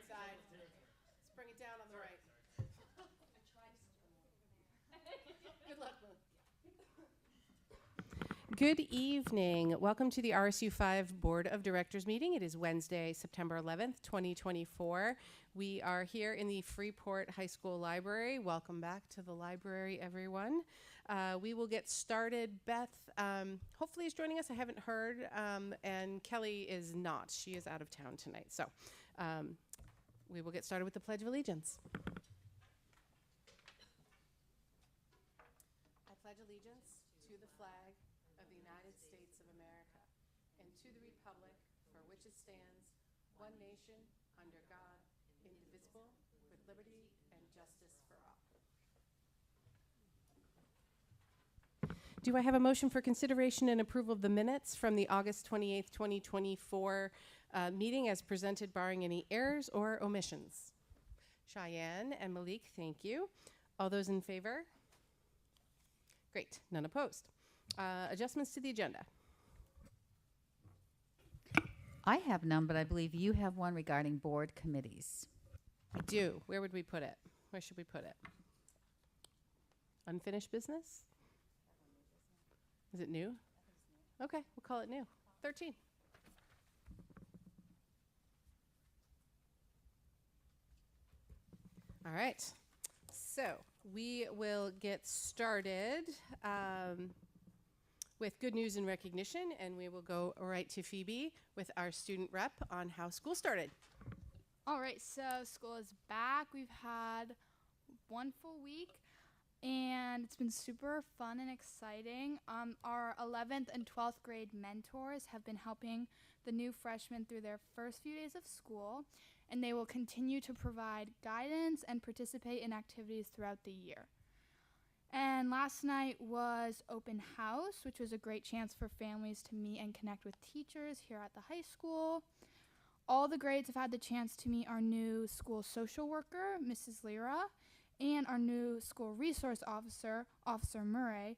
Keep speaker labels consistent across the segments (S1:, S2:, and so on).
S1: side. Let's bring it down on the right. Good luck, Lou. Good evening. Welcome to the RSU 5 Board of Directors meeting. It is Wednesday, September 11th, 2024. We are here in the Freeport High School Library. Welcome back to the library, everyone. We will get started. Beth, hopefully is joining us. I haven't heard. And Kelly is not. She is out of town tonight. So we will get started with the Pledge of Allegiance. I pledge allegiance to the flag of the United States of America and to the republic for which it stands, one nation, under God, indivisible, with liberty and justice for all. Do I have a motion for consideration and approval of the minutes from the August 28th, 2024 meeting as presented, barring any errors or omissions? Cheyenne and Malik, thank you. All those in favor? Great, none opposed. Adjustments to the agenda.
S2: I have none, but I believe you have one regarding board committees.
S1: I do. Where would we put it? Where should we put it? Unfinished business? Is it new? Okay, we'll call it new. 13. All right. So we will get started with good news and recognition, and we will go right to Phoebe with our student rep on how school started.
S3: All right, so school is back. We've had one full week, and it's been super fun and exciting. Our 11th and 12th grade mentors have been helping the new freshmen through their first few days of school, and they will continue to provide guidance and participate in activities throughout the year. And last night was open house, which was a great chance for families to meet and connect with teachers here at the high school. All the grades have had the chance to meet our new school social worker, Mrs. Lira, and our new school resource officer, Officer Murray,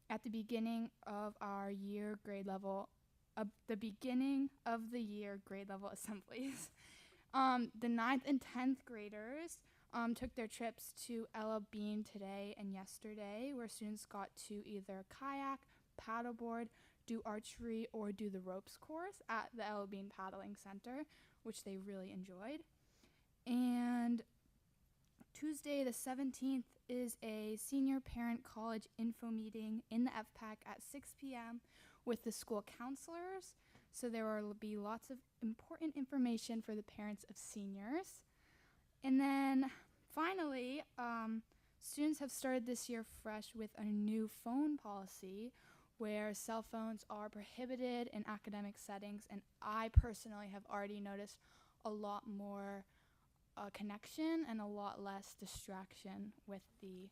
S3: at the beginning of our year grade level, the beginning of the year grade level assemblies. The 9th and 10th graders took their trips to Ella Bean today and yesterday, where students got to either kayak, paddleboard, do archery, or do the ropes course at the Ella Bean Paddling Center, which they really enjoyed. And Tuesday the 17th is a senior parent college info meeting in the FPAC at 6 p.m. with the school counselors. So there will be lots of important information for the parents of seniors. And then finally, students have started this year fresh with a new phone policy where cell phones are prohibited in academic settings. And I personally have already noticed a lot more connection and a lot less distraction with the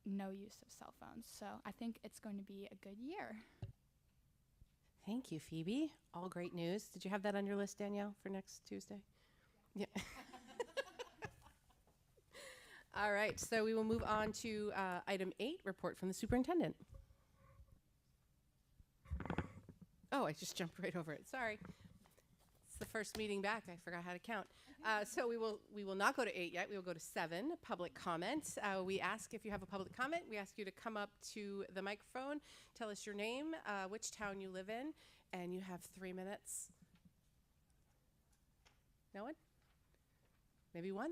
S3: no use of cell phones. So I think it's going to be a good year.
S1: Thank you, Phoebe. All great news. Did you have that on your list, Danielle, for next Tuesday? Yeah. All right, so we will move on to item 8, report from the superintendent. Oh, I just jumped right over it. Sorry. It's the first meeting back. I forgot how to count. So we will not go to 8 yet. We will go to 7, public comment. We ask if you have a public comment. We ask you to come up to the microphone, tell us your name, which town you live in, and you have 3 minutes. No one? Maybe one?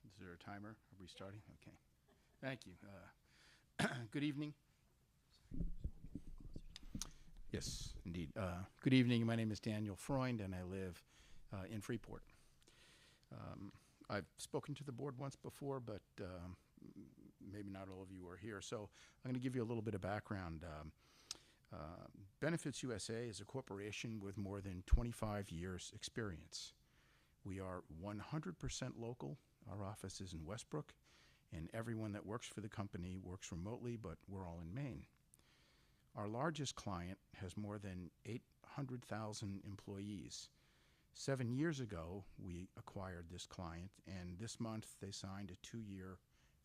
S4: Is there a timer? Are we starting? Okay. Thank you. Good evening. Yes, indeed. Good evening. My name is Daniel Freund, and I live in Freeport. I've spoken to the board once before, but maybe not all of you are here. So I'm going to give you a little bit of background. Benefits USA is a corporation with more than 25 years experience. We are 100% local. Our office is in Westbrook, and everyone that works for the company works remotely, but we're all in Maine. Our largest client has more than 800,000 employees. 7 years ago, we acquired this client, and this month they signed a 2-year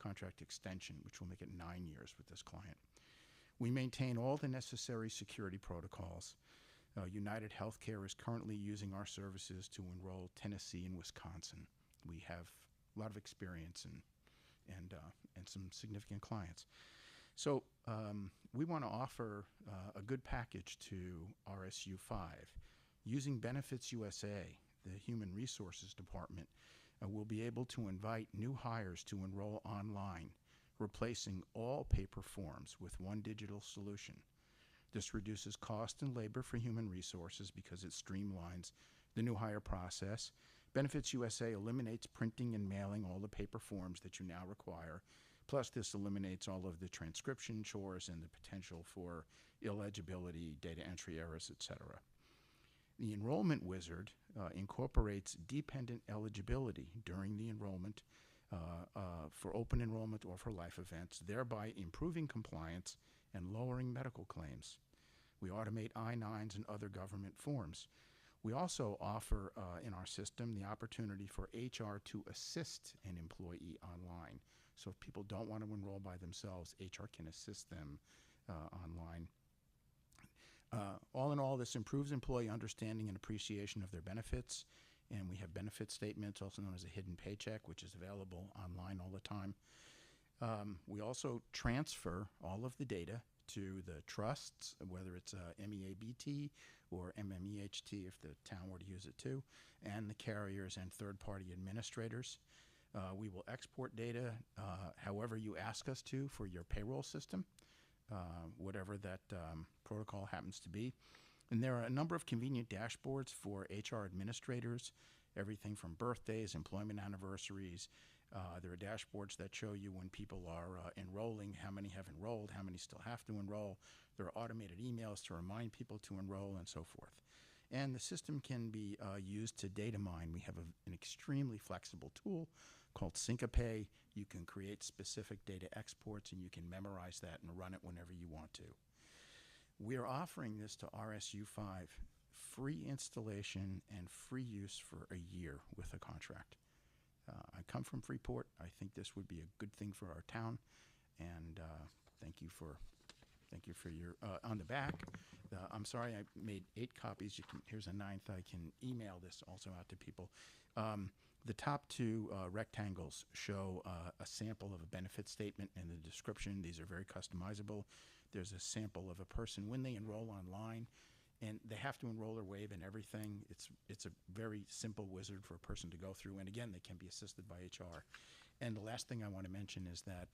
S4: contract extension, which will make it 9 years with this client. We maintain all the necessary security protocols. United Healthcare is currently using our services to enroll Tennessee and Wisconsin. We have a lot of experience and some significant clients. So we want to offer a good package to RSU 5. Using Benefits USA, the Human Resources Department, will be able to invite new hires to enroll online, replacing all paper forms with one digital solution. This reduces cost and labor for human resources because it streamlines the new hire process. Benefits USA eliminates printing and mailing all the paper forms that you now require. Plus, this eliminates all of the transcription chores and the potential for illegibility, data entry errors, etc. The Enrollment Wizard incorporates dependent eligibility during the enrollment for open enrollment or for life events, thereby improving compliance and lowering medical claims. We automate I-9s and other government forms. We also offer in our system the opportunity for HR to assist an employee online. So if people don't want to enroll by themselves, HR can assist them online. All in all, this improves employee understanding and appreciation of their benefits. And we have benefit statements, also known as a hidden paycheck, which is available online all the time. We also transfer all of the data to the trusts, whether it's MEABT or MMEHT if the town were to use it too, and the carriers and third-party administrators. We will export data however you ask us to for your payroll system, whatever that protocol happens to be. And there are a number of convenient dashboards for HR administrators, everything from birthdays, employment anniversaries. There are dashboards that show you when people are enrolling, how many have enrolled, how many still have to enroll. There are automated emails to remind people to enroll and so forth. And the system can be used to data mine. We have an extremely flexible tool called Syncope. You can create specific data exports and you can memorize that and run it whenever you want to. We are offering this to RSU 5, free installation and free use for a year with a contract. I come from Freeport. I think this would be a good thing for our town, and thank you for your on the back. I'm sorry I made 8 copies. Here's a 9th. I can email this also out to people. The top 2 rectangles show a sample of a benefit statement and the description. These are very customizable. There's a sample of a person when they enroll online, and they have to enroll their waive and everything. It's a very simple wizard for a person to go through, and again, they can be assisted by HR. And the last thing I want to mention is that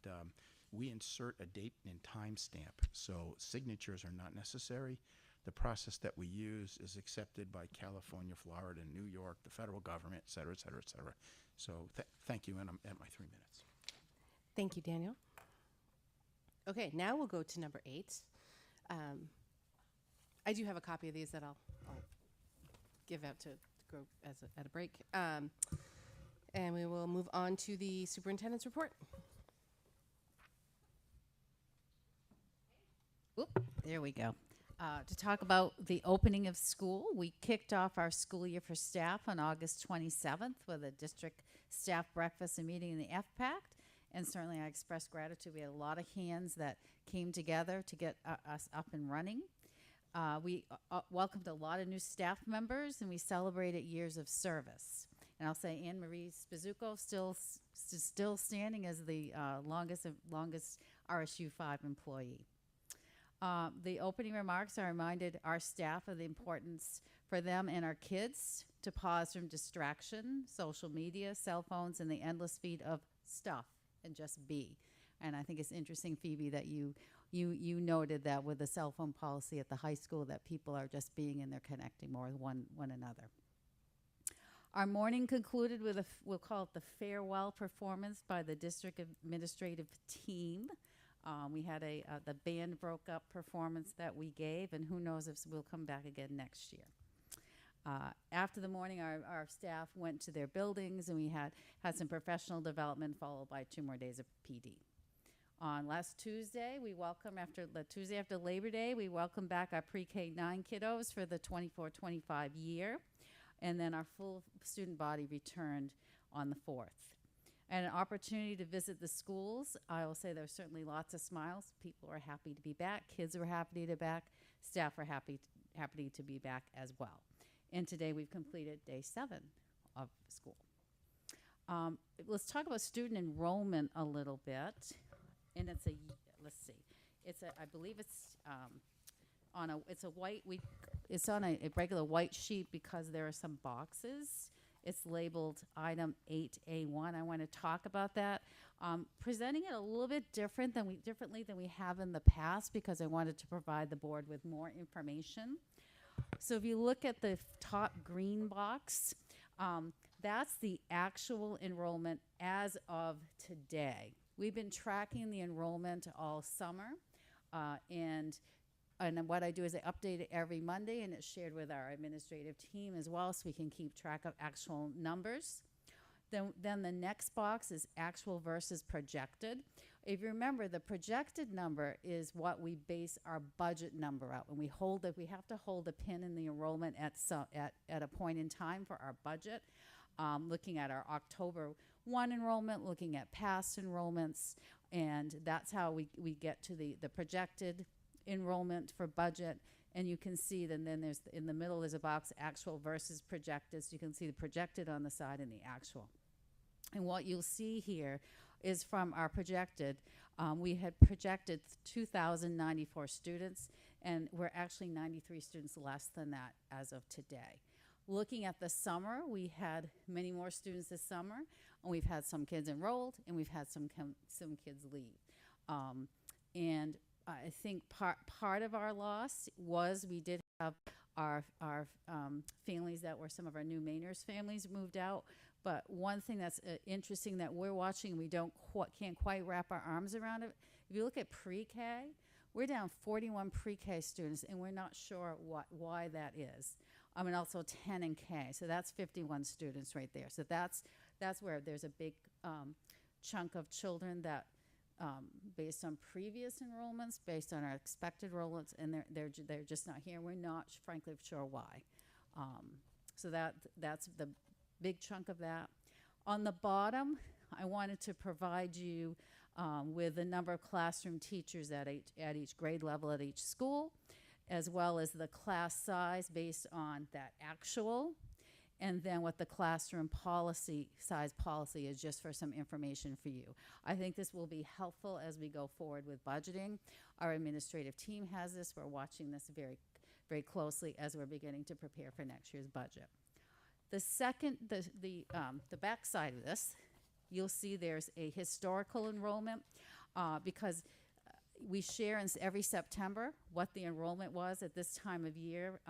S4: we insert a date and time stamp, so signatures are not necessary. The process that we use is accepted by California, Florida, New York, the federal government, et cetera, et cetera, et cetera. So thank you, and I'm at my 3 minutes.
S1: Thank you, Daniel. Okay, now we'll go to number 8. I do have a copy of these that I'll give out to the group at a break. And we will move on to the superintendent's report.
S2: Oop, there we go. To talk about the opening of school, we kicked off our school year for staff on August 27th with a district staff breakfast and meeting in the FPAC. And certainly I express gratitude. We had a lot of hands that came together to get us up and running. We welcomed a lot of new staff members, and we celebrated years of service. And I'll say Anne Marie Spizzuko still standing as the longest RSU 5 employee. The opening remarks, I reminded our staff of the importance for them and our kids to pause from distraction, social media, cell phones, and the endless feed of stuff, and just be. And I think it's interesting, Phoebe, that you noted that with the cell phone policy at the high school, that people are just being and they're connecting more with one another. Our morning concluded with we'll call it the farewell performance by the district administrative team. We had the band broke up performance that we gave, and who knows if we'll come back again next year. After the morning, our staff went to their buildings, and we had some professional development followed by 2 more days of PD. On last Tuesday, Tuesday after Labor Day, we welcomed back our pre-K 9 kiddos for the 24-25 year, and then our full student body returned on the 4th. and an opportunity to visit the schools. I will say there's certainly lots of smiles. People are happy to be back. Kids are happy to be back. Staff are happy to be back as well. And today we've completed day 7 of school. Let's talk about student enrollment a little bit. And let's see. I believe it's on a regular white sheet because there are some boxes. It's labeled item 8A1. I want to talk about that. Presenting it a little bit differently than we have in the past because I wanted to provide the board with more information. So if you look at the top green box, that's the actual enrollment as of today. We've been tracking the enrollment all summer, and what I do is I update it every Monday, and it's shared with our administrative team as well, so we can keep track of actual numbers. Then the next box is actual versus projected. If you remember, the projected number is what we base our budget number out. When we have to hold a pin in the enrollment at a point in time for our budget, looking at our October 1 enrollment, looking at past enrollments, and that's how we get to the projected enrollment for budget. And you can see then there's in the middle is a box actual versus projected, so you can see the projected on the side and the actual. And what you'll see here is from our projected, we had projected 2,094 students, and we're actually 93 students less than that as of today. Looking at the summer, we had many more students this summer, and we've had some kids enrolled, and we've had some kids leave. And I think part of our loss was we did have our families that were some of our new Mainers families moved out. But one thing that's interesting that we're watching, we can't quite wrap our arms around it. If you look at pre-K, we're down 41 pre-K students, and we're not sure why that is. And also 10 in K, so that's 51 students right there. So that's where there's a big chunk of children that, based on previous enrollments, based on our expected enrollments, and they're just not here. We're not, frankly, sure why. So that's the big chunk of that. On the bottom, I wanted to provide you with the number of classroom teachers at each grade level at each school, as well as the class size based on that actual, and then what the classroom size policy is, just for some information for you. I think this will be helpful as we go forward with budgeting. Our administrative team has this. We're watching this very, very closely as we're beginning to prepare for next year's budget. The back side of this, you'll see there's a historical enrollment because we share every September what the enrollment was at this time of year.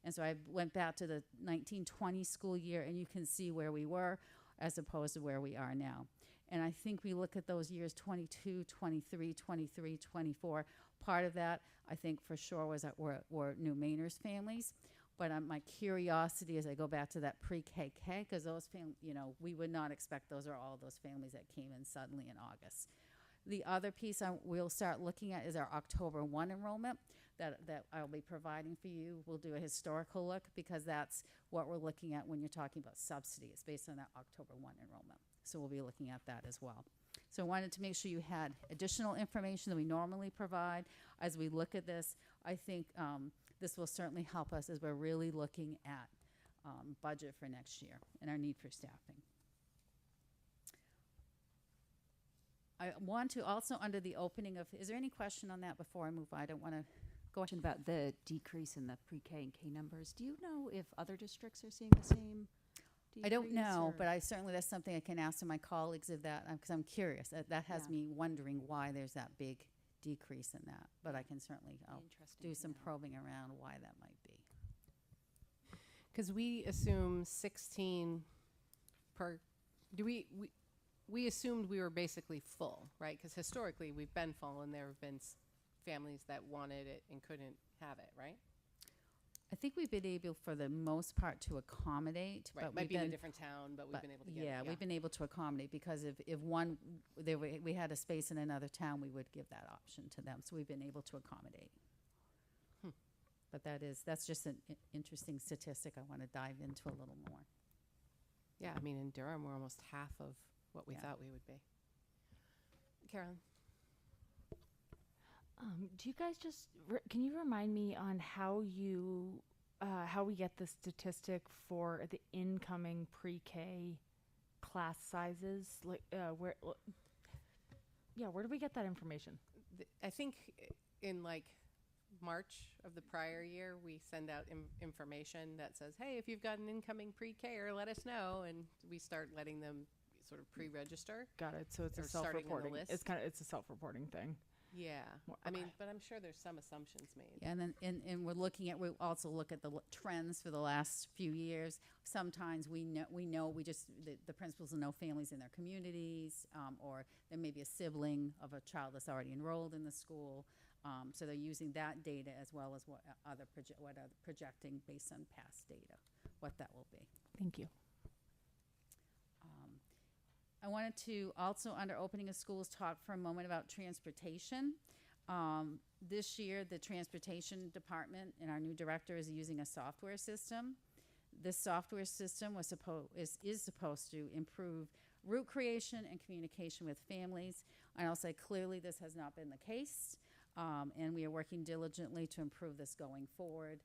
S2: And so I went back to the 1920 school year, and you can see where we were as opposed to where we are now. And I think we look at those years 22, 23, 23, 24. Part of that, I think for sure, was that were new Mainers families. But my curiosity as I go back to that pre-KK, because those we would not expect those are all those families that came in suddenly in August. The other piece we'll start looking at is our October 1 enrollment that I'll be providing for you. We'll do a historical look because that's what we're looking at when you're talking about subsidies based on that October 1 enrollment. So we'll be looking at that as well. So I wanted to make sure you had additional information that we normally provide as we look at this. I think this will certainly help us as we're really looking at budget for next year and our need for staffing. I want to also, under the opening of, is there any question on that before I move on? I don't want to go ahead.
S5: About the decrease in the pre-K and K numbers. Do you know if other districts are seeing the same decrease?
S2: I don't know,
S5: or-
S2: but that's something I can ask to my colleagues of that, because I'm curious. That has
S5: Yeah.
S2: me wondering why there's that big decrease in that. But I can certainly
S5: Interesting
S2: do
S5: to
S2: some
S5: know.
S2: probing around why that might be.
S1: Because we assume 16 per, we assumed we were basically full, right? Because historically, we've been full, and there have been families that wanted it and couldn't have it, right?
S2: I think we've been able, for the most part, to accommodate.
S1: Right,
S2: but
S1: might
S2: we've
S1: be in a
S2: been,
S1: different town, but we've
S2: but
S1: been able to get
S2: yeah,
S1: it.
S2: we've been able to accommodate, because if we had a space in another town, we would give that option to them. So we've been able to accommodate. But that's just an interesting statistic I want to dive into a little more.
S1: Yeah, I mean, in Durham, we're almost half of what we
S2: Yeah.
S1: thought we would be. Carolyn?
S6: Do you guys just can you remind me on how we get the statistic for the incoming pre-K class sizes? Like where do we get that information?
S1: I think in like March of the prior year, we send out information that says, hey, if you've got an incoming pre-K, let us know. And we start letting them sort of pre-register.
S6: Got it. So it's
S1: Or
S6: a
S1: starting on the
S6: self-reporting.
S1: list.
S6: It's a self-reporting thing.
S1: Yeah.
S6: Well,
S1: I mean,
S6: okay.
S1: but I'm sure there's some assumptions made.
S2: Yeah, and then and we also look at the trends for the last few years. Sometimes we know the principals will know families in their communities, or there may be a sibling of a child that's already enrolled in the school. So they're using that data as well as what other projecting based on past data, what that will be.
S6: Thank you.
S2: I wanted to also, under opening of schools, talk for a moment about transportation. This year, the transportation department and our new director is using a software system. This software system is supposed to improve route creation and communication with families. And I'll say clearly this has not been the case, and we are working diligently to improve this going forward.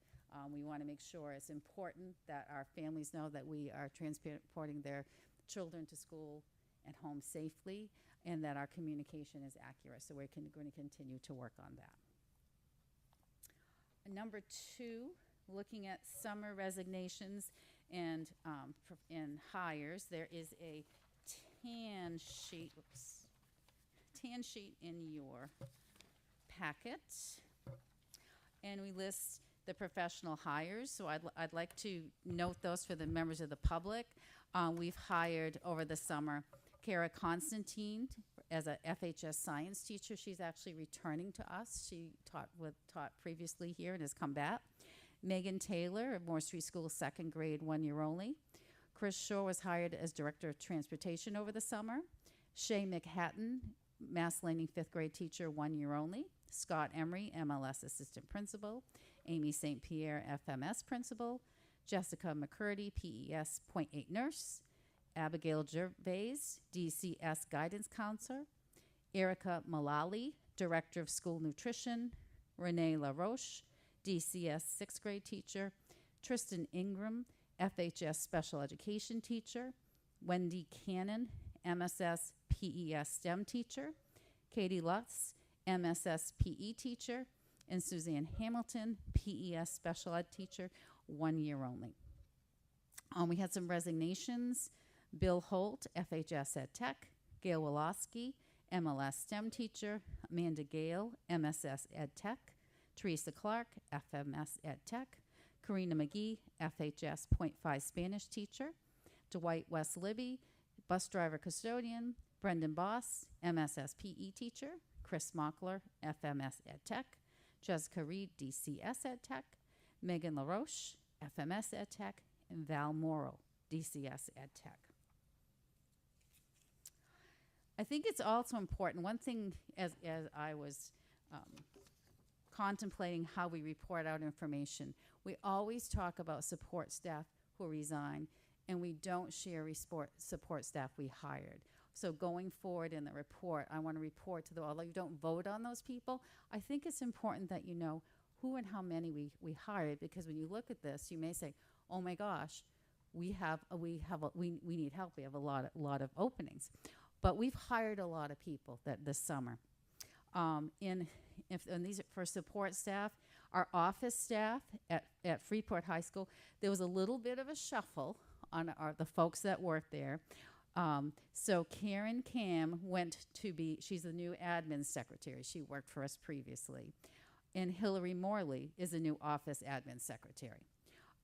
S2: We want to make sure it's important that our families know that we are transporting their children to school and home safely, and that our communication is accurate. So we're going to continue to work on that. Number 2, looking at summer resignations and hires, there is a tan sheet in your packet, and we list the professional hires. So I'd like to note those for the members of the public. We've hired over the summer Kara Constantine as a FHS science teacher. She's actually returning to us. She taught previously here and has come back. Megan Taylor of Moore Street School, 2nd grade, 1 year only. Chris Shaw was hired as Director of Transportation over the summer. Shay McHatton, Mass Landing 5th grade teacher, 1 year only. Scott Emery, MLS Assistant Principal. Amy St. Pierre, FMS Principal. Jessica McCurdy, PES .8 nurse. Abigail Gervais, DCS Guidance Counselor. Erica Malali, Director of School Nutrition. Renee LaRoche, DCS 6th grade teacher. Tristan Ingram, FHS Special Education teacher. Wendy Cannon, MSS PES STEM teacher. Katie Lutz, MSS PE teacher. And Suzanne Hamilton, PES Special Ed teacher, 1 year only. We had some resignations. Bill Holt, FHS Ed Tech. Gail Wolosky, MLS STEM teacher. Amanda Gale, MSS Ed Tech. Teresa Clark, FMS Ed Tech. Karina McGee, FHS .5 Spanish teacher. Dwight West Libby, bus driver custodian. Brendan Boss, MSS PE teacher. Chris Mockler, FMS Ed Tech. Jessica Reed, DCS Ed Tech. Megan LaRoche, FMS Ed Tech. And Val Morrow, DCS Ed Tech. I think it's also important, one thing as I was contemplating how we report out information, we always talk about support staff who resign, and we don't share support staff we hired. So going forward in the report, I want to report to although you don't vote on those people, I think it's important that you know who and how many we hired, because when you look at this, you may say, oh my gosh, we need help. We have a lot of openings. But we've hired a lot of people this summer. And these are for support staff, our office staff at Freeport High School, there was a little bit of a shuffle on the folks that work there. So Karen Cam she's the new admin secretary. She worked for us previously. And Hillary Morley is the new office admin secretary.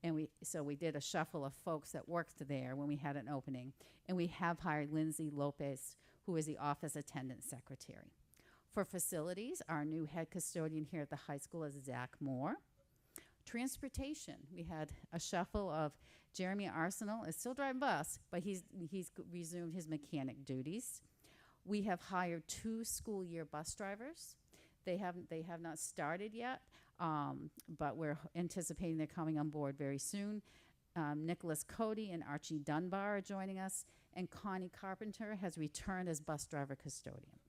S2: And we did a shuffle of folks that worked there when we had an opening. And we have hired Lindsay Lopez, who is the office attendant secretary. For facilities, our new head custodian here at the high school is Zach Moore. Transportation, we had a shuffle of Jeremy Arsenal is still driving bus, but he's resumed his mechanic duties. We have hired 2 school year bus drivers. They have not started yet, but we're anticipating they're coming on board very soon. Nicholas Cody and Archie Dunbar are joining us, and Connie Carpenter has returned as bus driver custodian.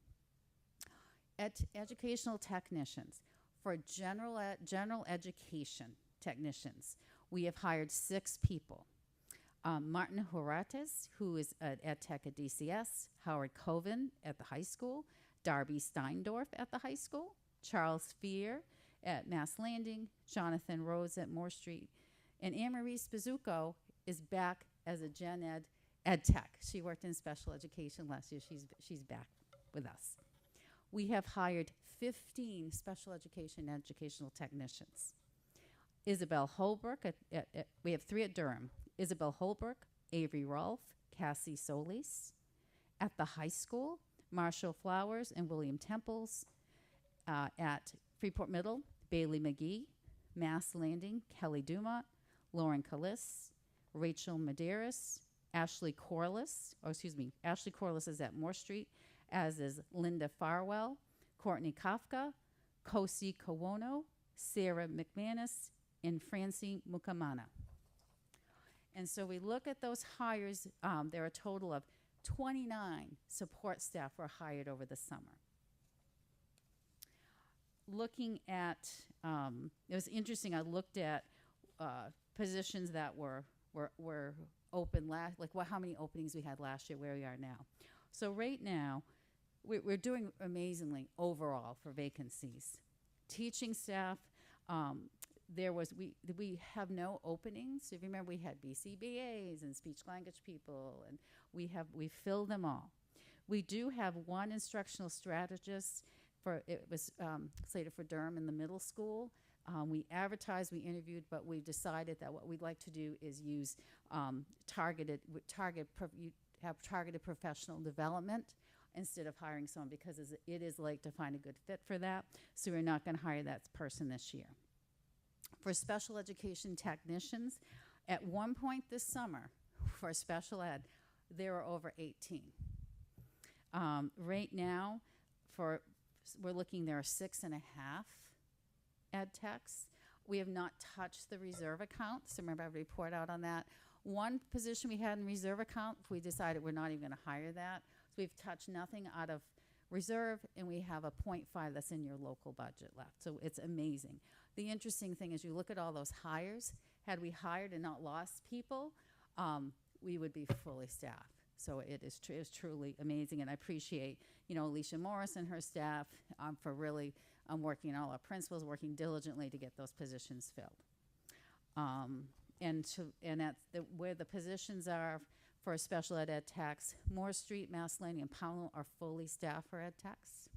S2: Educational technicians. For general education technicians, we have hired 6 people. Martin Horates, who is at Ed Tech at DCS, Howard Coven at the high school, Darby Steindorf at the high school, Charles Fear at Mass Landing, Jonathan Rose at Moore Street, and Anne-Marie Spizzuco is back as a Gen Ed Tech. She worked in special education last year. She's back with us. We have hired 15 special educational technicians. Isabel Holbrook, we have 3 at Durham. Isabel Holbrook, Avery Rolfe, Cassie Solis. At the high school, Marshall Flowers and William Temples. At Freeport Middle, Bailey McGee. Mass Landing, Kelly Dumont, Lauren Callis, Rachel Medeiros, Ashley Corliss is at Moore Street, as is Linda Farwell, Courtney Kafka, Kosi Kawono, Sarah McManus, and Francie Mukamana. And so we look at those hires. There are a total of 29 support staff were hired over the summer. Looking at, it was interesting, I looked at positions that were open how many openings we had last year, where we are now. So right now, we're doing amazingly overall for vacancies. Teaching staff, we have no openings. If you remember, we had BCBAs and speech language people, and we filled them all. We do have 1 instructional strategist it was slated for Durham in the middle school. We advertised, we interviewed, but we've decided that what we'd like to do is use targeted professional development instead of hiring someone, because it is late to find a good fit for that. So we're not going to hire that person this year. For special education technicians, at one point this summer, for special ed, there were over 18. Right now, we're looking, there are 6.5 ed techs. We have not touched the reserve account, so remember I report out on that. 1 position we had in reserve account, we decided we're not even going to hire that. So we've touched nothing out of reserve, and we have a 0.5 that's in your local budget left. So it's amazing. The interesting thing is you look at all those hires. Had we hired and not lost people, we would be fully staffed. So it is truly amazing, and I appreciate, Alicia Morris and her staff for really working, all our principals working diligently to get those positions filled. Where the positions are for special ed techs, Moore Street, Mass Landing, and Pownell are fully staffed for ed techs.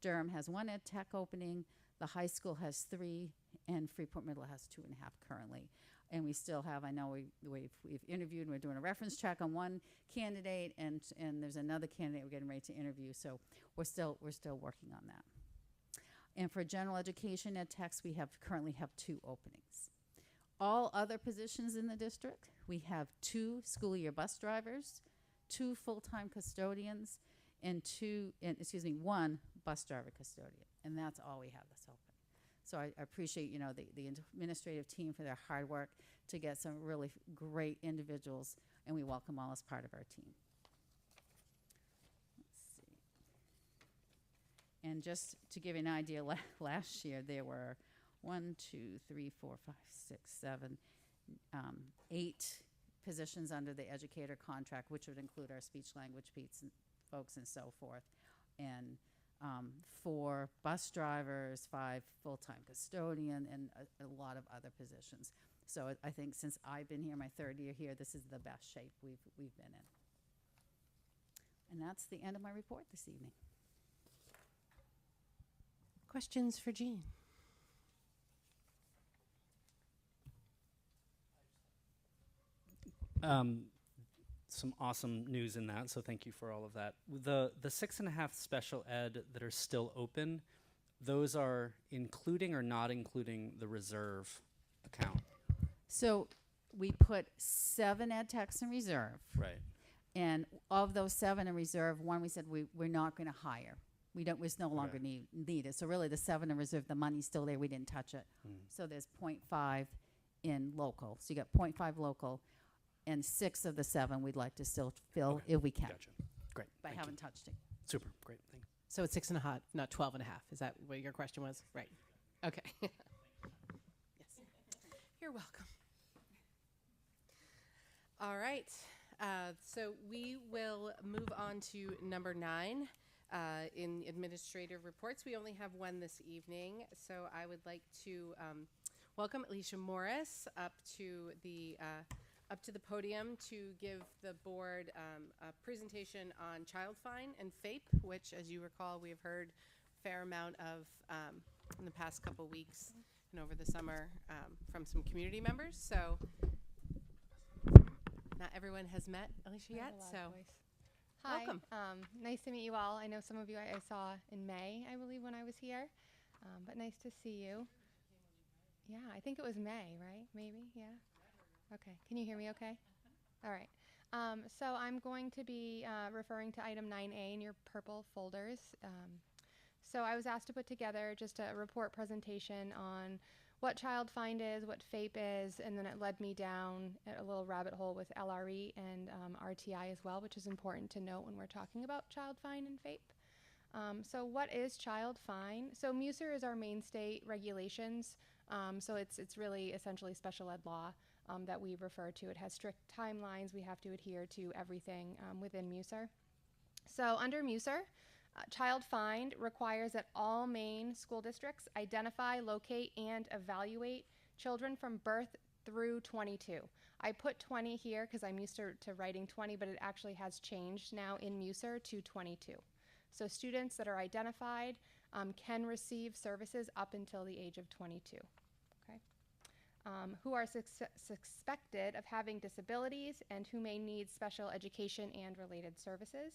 S2: Durham has 1 ed tech opening, the high school has 3, and Freeport Middle has 2.5 currently. And we still have, I know we've interviewed, and we're doing a reference check on 1 candidate, and there's another candidate we're getting ready to interview, so we're still working on that. And for general education ed techs, we currently have 2 openings. All other positions in the district, we have 2 school year bus drivers, 2 full-time custodians, and 1 bus driver custodian, and that's all we have that's open. So I appreciate, the administrative team for their hard work to get some really great individuals, and we welcome all as part of our team. Let's see. And just to give you an idea, last year there were 8 positions under the educator contract, which would include our speech language folks and so forth. And 4 bus drivers, 5 full-time custodian, and a lot of other positions. So I think since I've been here, my 3rd year here, this is the best shape we've been in. And that's the end of my report this evening.
S1: Questions for Jean?
S7: Some awesome news in that, so thank you for all of that. The 6.5 special ed that are still open, those are including or not including the reserve account?
S2: So we put 7 ed techs in reserve.
S7: Right.
S2: And of those 7 in reserve, 1 we said we're not going to hire. It's no longer needed. So really the 7 in reserve, the money's still there. We didn't touch it. So there's 0.5 in local. So you got 0.5 local, and 6 of the 7 we'd like to still fill
S7: Okay.
S2: if we can.
S7: Gotcha. Great.
S2: But I
S7: Thank you.
S2: haven't touched it.
S7: Super. Great. Thank you.
S1: So it's 6.5, not 12.5. Is that what your question was? Right. Okay. Yes. You're welcome. All right. So we will move on to number 9 in administrative reports. We only have one this evening, so I would like to welcome Alicia Morris up to the podium to give the board a presentation on child fine and FAPE, which, as you recall, we have heard a fair amount of in the past couple weeks and over the summer from some community members. So not everyone has met Alicia yet, so
S8: Hi.
S1: welcome.
S8: Nice to meet you all. I know some of you I saw in May, I believe, when I was here, but nice to see you. Yeah, I think it was May, right? Maybe, yeah? Okay. Can you hear me okay? All right. So I'm going to be referring to item 9A in your purple folders. So I was asked to put together just a report presentation on what child find is, what FAPE is, and then it led me down a little rabbit hole with LRE and RTI as well, which is important to note when we're talking about child fine and FAPE. So what is child fine? So MUSER is our main state regulations. So it's really essentially special ed law that we refer to. It has strict timelines. We have to adhere to everything within MUSER. So under MUSER, child find requires that all Maine school districts identify, locate, and evaluate children from birth through 22. I put 20 here because I'm used to writing 20, but it actually has changed now in MUSER to 22. So students that are identified can receive services up until the age of 22. Okay. Who are suspected of having disabilities and who may need special education and related services.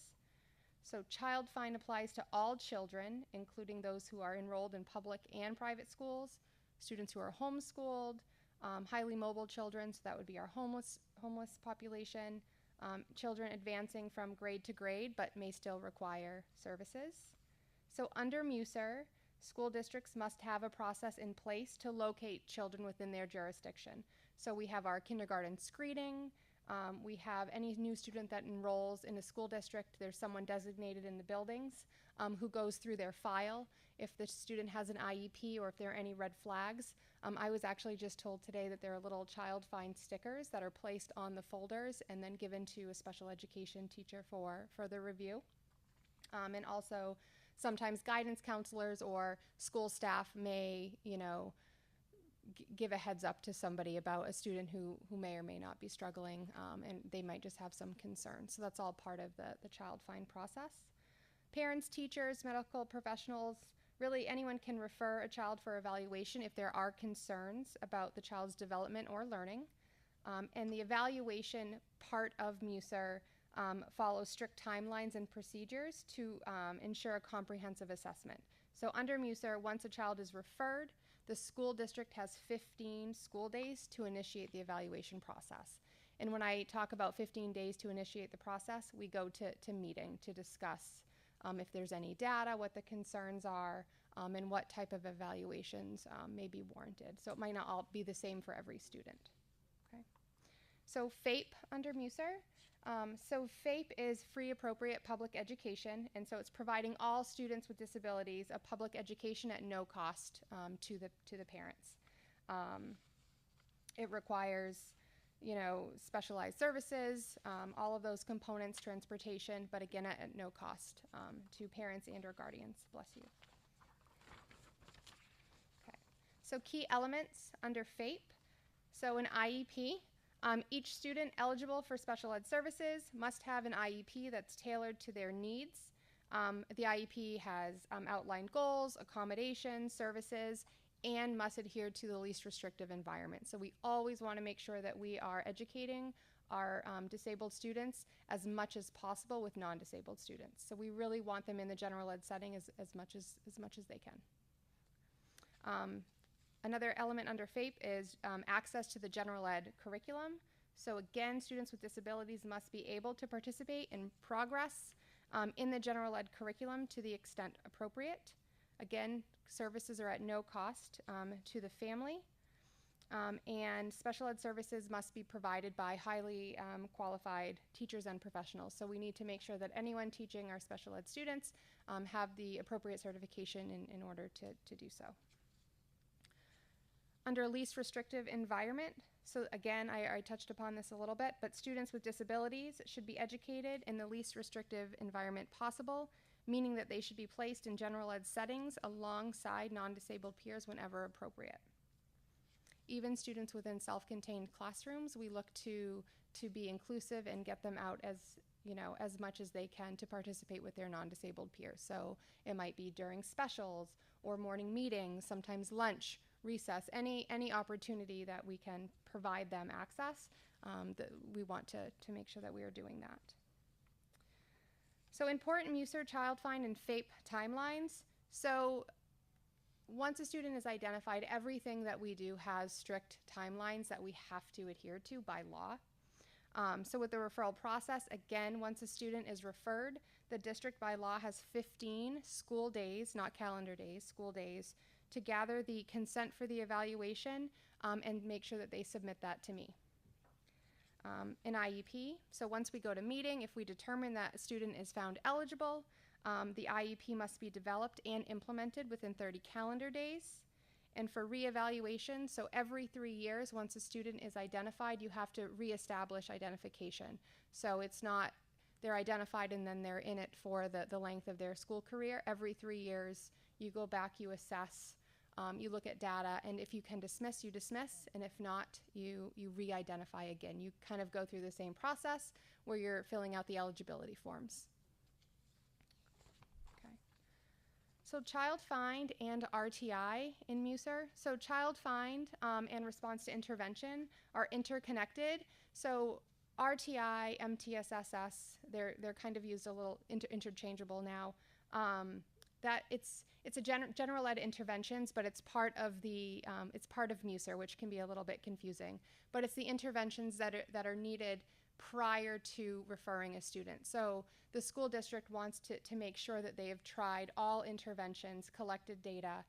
S8: So child fine applies to all children, including those who are enrolled in public and private schools, students who are homeschooled, highly mobile children, so that would be our homeless population, children advancing from grade to grade but may still require services. So under MUSER, school districts must have a process in place to locate children within their jurisdiction. So we have our kindergarten screening. We have any new student that enrolls in a school district, there's someone designated in the buildings who goes through their file. If the student has an IEP or if there are any red flags. I was actually just told today that there are little child find stickers that are placed on the folders and then given to a special education teacher for further review. And also sometimes guidance counselors or school staff may, give a heads up to somebody about a student who may or may not be struggling, and they might just have some concerns. So that's all part of the child find process. Parents, teachers, medical professionals, really anyone can refer a child for evaluation if there are concerns about the child's development or learning. And the evaluation part of MUSER follows strict timelines and procedures to ensure a comprehensive assessment. So under MUSER, once a child is referred, the school district has 15 school days to initiate the evaluation process. And when I talk about 15 days to initiate the process, we go to meeting to discuss if there's any data, what the concerns are, and what type of evaluations may be warranted. So it might not all be the same for every student. Okay. So FAPE under MUSER. So FAPE is free appropriate public education, and so it's providing all students with disabilities a public education at no cost to the parents. It requires, specialized services, all of those components, transportation, but again at no cost to parents and or guardians. Bless you. Okay. So key elements under FAPE. So an IEP. Each student eligible for special ed services must have an IEP that's tailored to their needs. The IEP has outlined goals, accommodations, services, and must adhere to the least restrictive environment. So we always want to make sure that we are educating our disabled students as much as possible with non-disabled students. So we really want them in the general ed setting as much as they can. Another element under FAPE is access to the general ed curriculum. So again, students with disabilities must be able to participate in progress in the general ed curriculum to the extent appropriate. Again, services are at no cost to the family. And special ed services must be provided by highly qualified teachers and professionals. So we need to make sure that anyone teaching our special ed students have the appropriate certification in order to do so. Under least restrictive environment, so again, I touched upon this a little bit, but students with disabilities should be educated in the least restrictive environment possible, meaning that they should be placed in general ed settings alongside non-disabled peers whenever appropriate. Even students within self-contained classrooms, we look to be inclusive and get them out as much as they can to participate with their non-disabled peers. So it might be during specials or morning meetings, sometimes lunch, recess, any opportunity that we can provide them access, that we want to make sure that we are doing that. So important MUSER, Child Find, and FAPE timelines. So once a student is identified, everything that we do has strict timelines that we have to adhere to by law. So with the referral process, again, once a student is referred, the district by law has 15 school days, not calendar days, school days, to gather the consent for the evaluation and make sure that they submit that to me. An IEP, so once we go to meeting, if we determine that a student is found eligible, the IEP must be developed and implemented within 30 calendar days. And for reevaluation, so every 3 years, once a student is identified, you have to reestablish identification. So it's not they're identified and then they're in it for the length of their school career. Every 3 years, you go back, you assess, you look at data, and if you can dismiss, you dismiss, and if not, you re-identify again. You kind of go through the same process where you're filling out the eligibility forms. Okay. So Child Find and RTI in MUSER. So Child Find and response to intervention are interconnected. So RTI, MTSSS, they're kind of used a little interchangeable now. That it's a general ed interventions, but it's part of the it's part of MUSER, which can be a little bit confusing. But it's the interventions that are needed prior to referring a student. So the school district wants to make sure that they have tried all interventions, collected data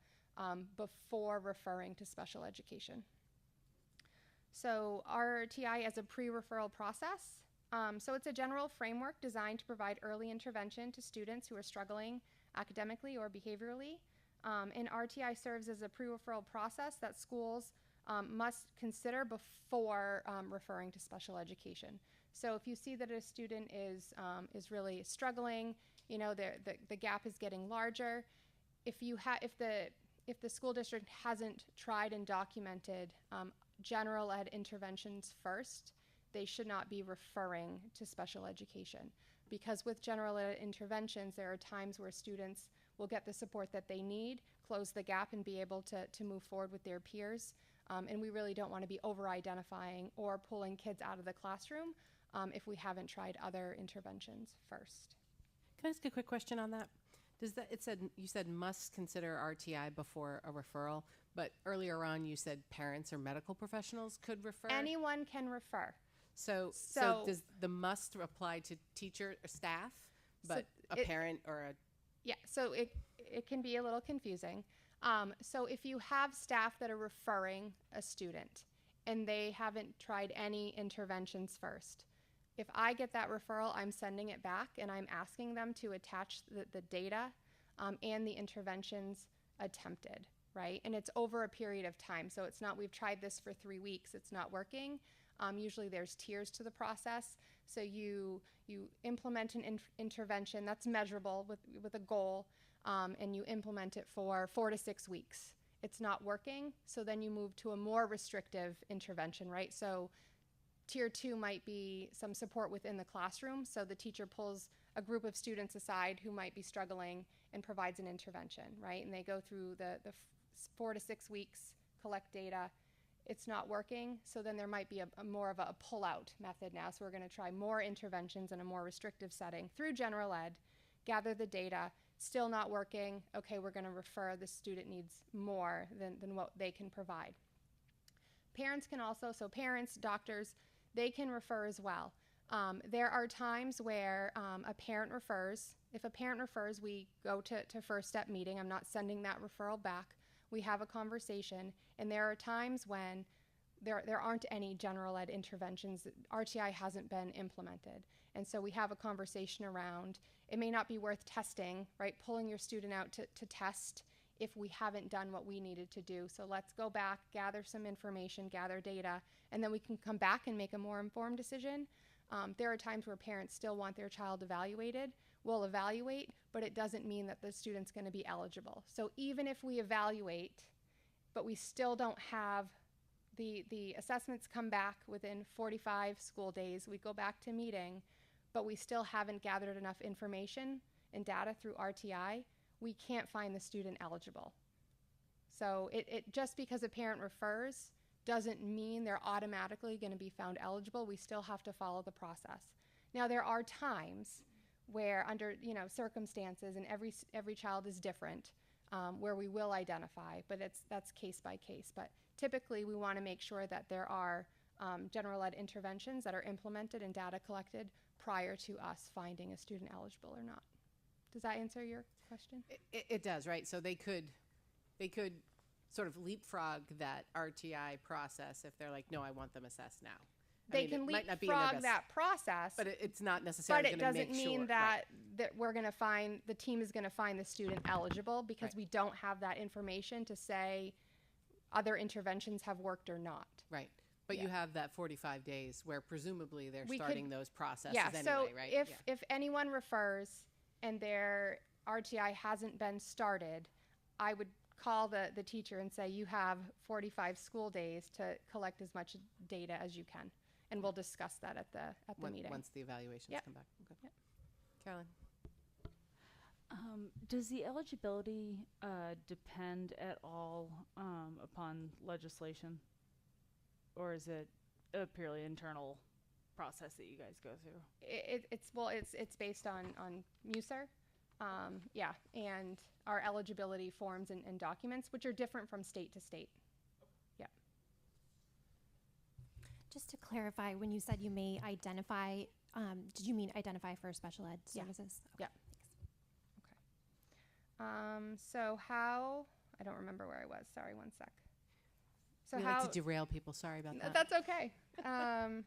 S8: before referring to special education. So RTI as a pre-referral process. So it's a general framework designed to provide early intervention to students who are struggling academically or behaviorally. And RTI serves as a pre-referral process that schools must consider before referring to special education. So if you see that a student is really struggling, you know, the gap is getting larger, if the school district hasn't tried and documented general ed interventions first, they should not be referring to special education. Because with general ed interventions, there are times where students will get the support that they need, close the gap, and be able to move forward with their peers. And we really don't want to be over-identifying or pulling kids out of the classroom if we haven't tried other interventions first.
S1: Can I ask a quick question on that? You said must consider RTI before a referral, but earlier on you said parents or medical professionals could refer?
S8: Anyone can refer.
S1: So does the must apply to teacher or staff, but a parent or a...
S8: Yeah, so it can be a little confusing. So if you have staff that are referring a student and they haven't tried any interventions first, if I get that referral, I'm sending it back and I'm asking them to attach the data and the interventions attempted, right? And it's over a period of time. So it's not we've tried this for 3 weeks, it's not working. Usually there's tiers to the process. So you implement an intervention that's measurable with a goal, and you implement it for 4 to 6 weeks. It's not working, so then you move to a more restrictive intervention, right? So tier 2 might be some support within the classroom. So the teacher pulls a group of students aside who might be struggling and provides an intervention, right? And they go through the 4 to 6 weeks, collect data. It's not working, so then there might be a more of a pull-out method now. So we're going to try more interventions in a more restrictive setting through general ed, gather the data, still not working. Okay, we're going to refer. The student needs more than what they can provide. Parents can also, so parents, doctors, they can refer as well. There are times where a parent refers. If a parent refers, we go to first step meeting. I'm not sending that referral back. We have a conversation, and there are times when there aren't any general ed interventions. RTI hasn't been implemented. And so we have a conversation around, it may not be worth testing, right? Pulling your student out to test if we haven't done what we needed to do. So let's go back, gather some information, gather data, and then we can come back and make a more informed decision. There are times where parents still want their child evaluated. We'll evaluate, but it doesn't mean that the student's going to be eligible. So even if we evaluate, but we still don't have the assessments come back within 45 school days, we go back to meeting, but we still haven't gathered enough information and data through RTI, we can't find the student eligible. So it just because a parent refers doesn't mean they're automatically going to be found eligible. We still have to follow the process. Now there are times where under circumstances, and every child is different, where we will identify, but that's case by case. But typically we want to make sure that there are general ed interventions that are implemented and data collected prior to us finding a student eligible or not. Does that answer your question?
S1: It does, right? So they could sort of leapfrog that RTI process if they're like, no, I want them assessed now.
S8: They can leapfrog that process,
S1: but it's not necessarily
S8: but it
S1: going to
S8: doesn't
S1: make
S8: mean
S1: sure,
S8: that we're going to find, the team is going to find the student eligible because
S1: Right.
S8: we don't have that information to say other interventions have worked or not.
S1: right? But you have that 45 days where presumably they're
S8: We could-
S1: starting those processes
S8: Yeah,
S1: anyway,
S8: so
S1: right?
S8: if anyone refers and their RTI hasn't been started, I would call the teacher and say, you have 45 school days to collect as much data as you can. And we'll discuss that at the meeting.
S1: Once the evaluations
S8: Yep.
S1: come back. Okay.
S8: Yep.
S1: Carolyn?
S6: Does the eligibility depend at all upon legislation, or is it a purely internal process that you guys go through?
S8: It's based on MUSER, and our eligibility forms and documents, which are different from state to state. Yeah.
S9: Just to clarify, when you said you may identify, did you mean identify for special ed
S8: Yeah.
S9: services?
S8: Yeah. So how, I don't remember where I was. Sorry, one sec. So
S1: We
S8: how,
S1: like to derail people. Sorry about that.
S8: that's okay. And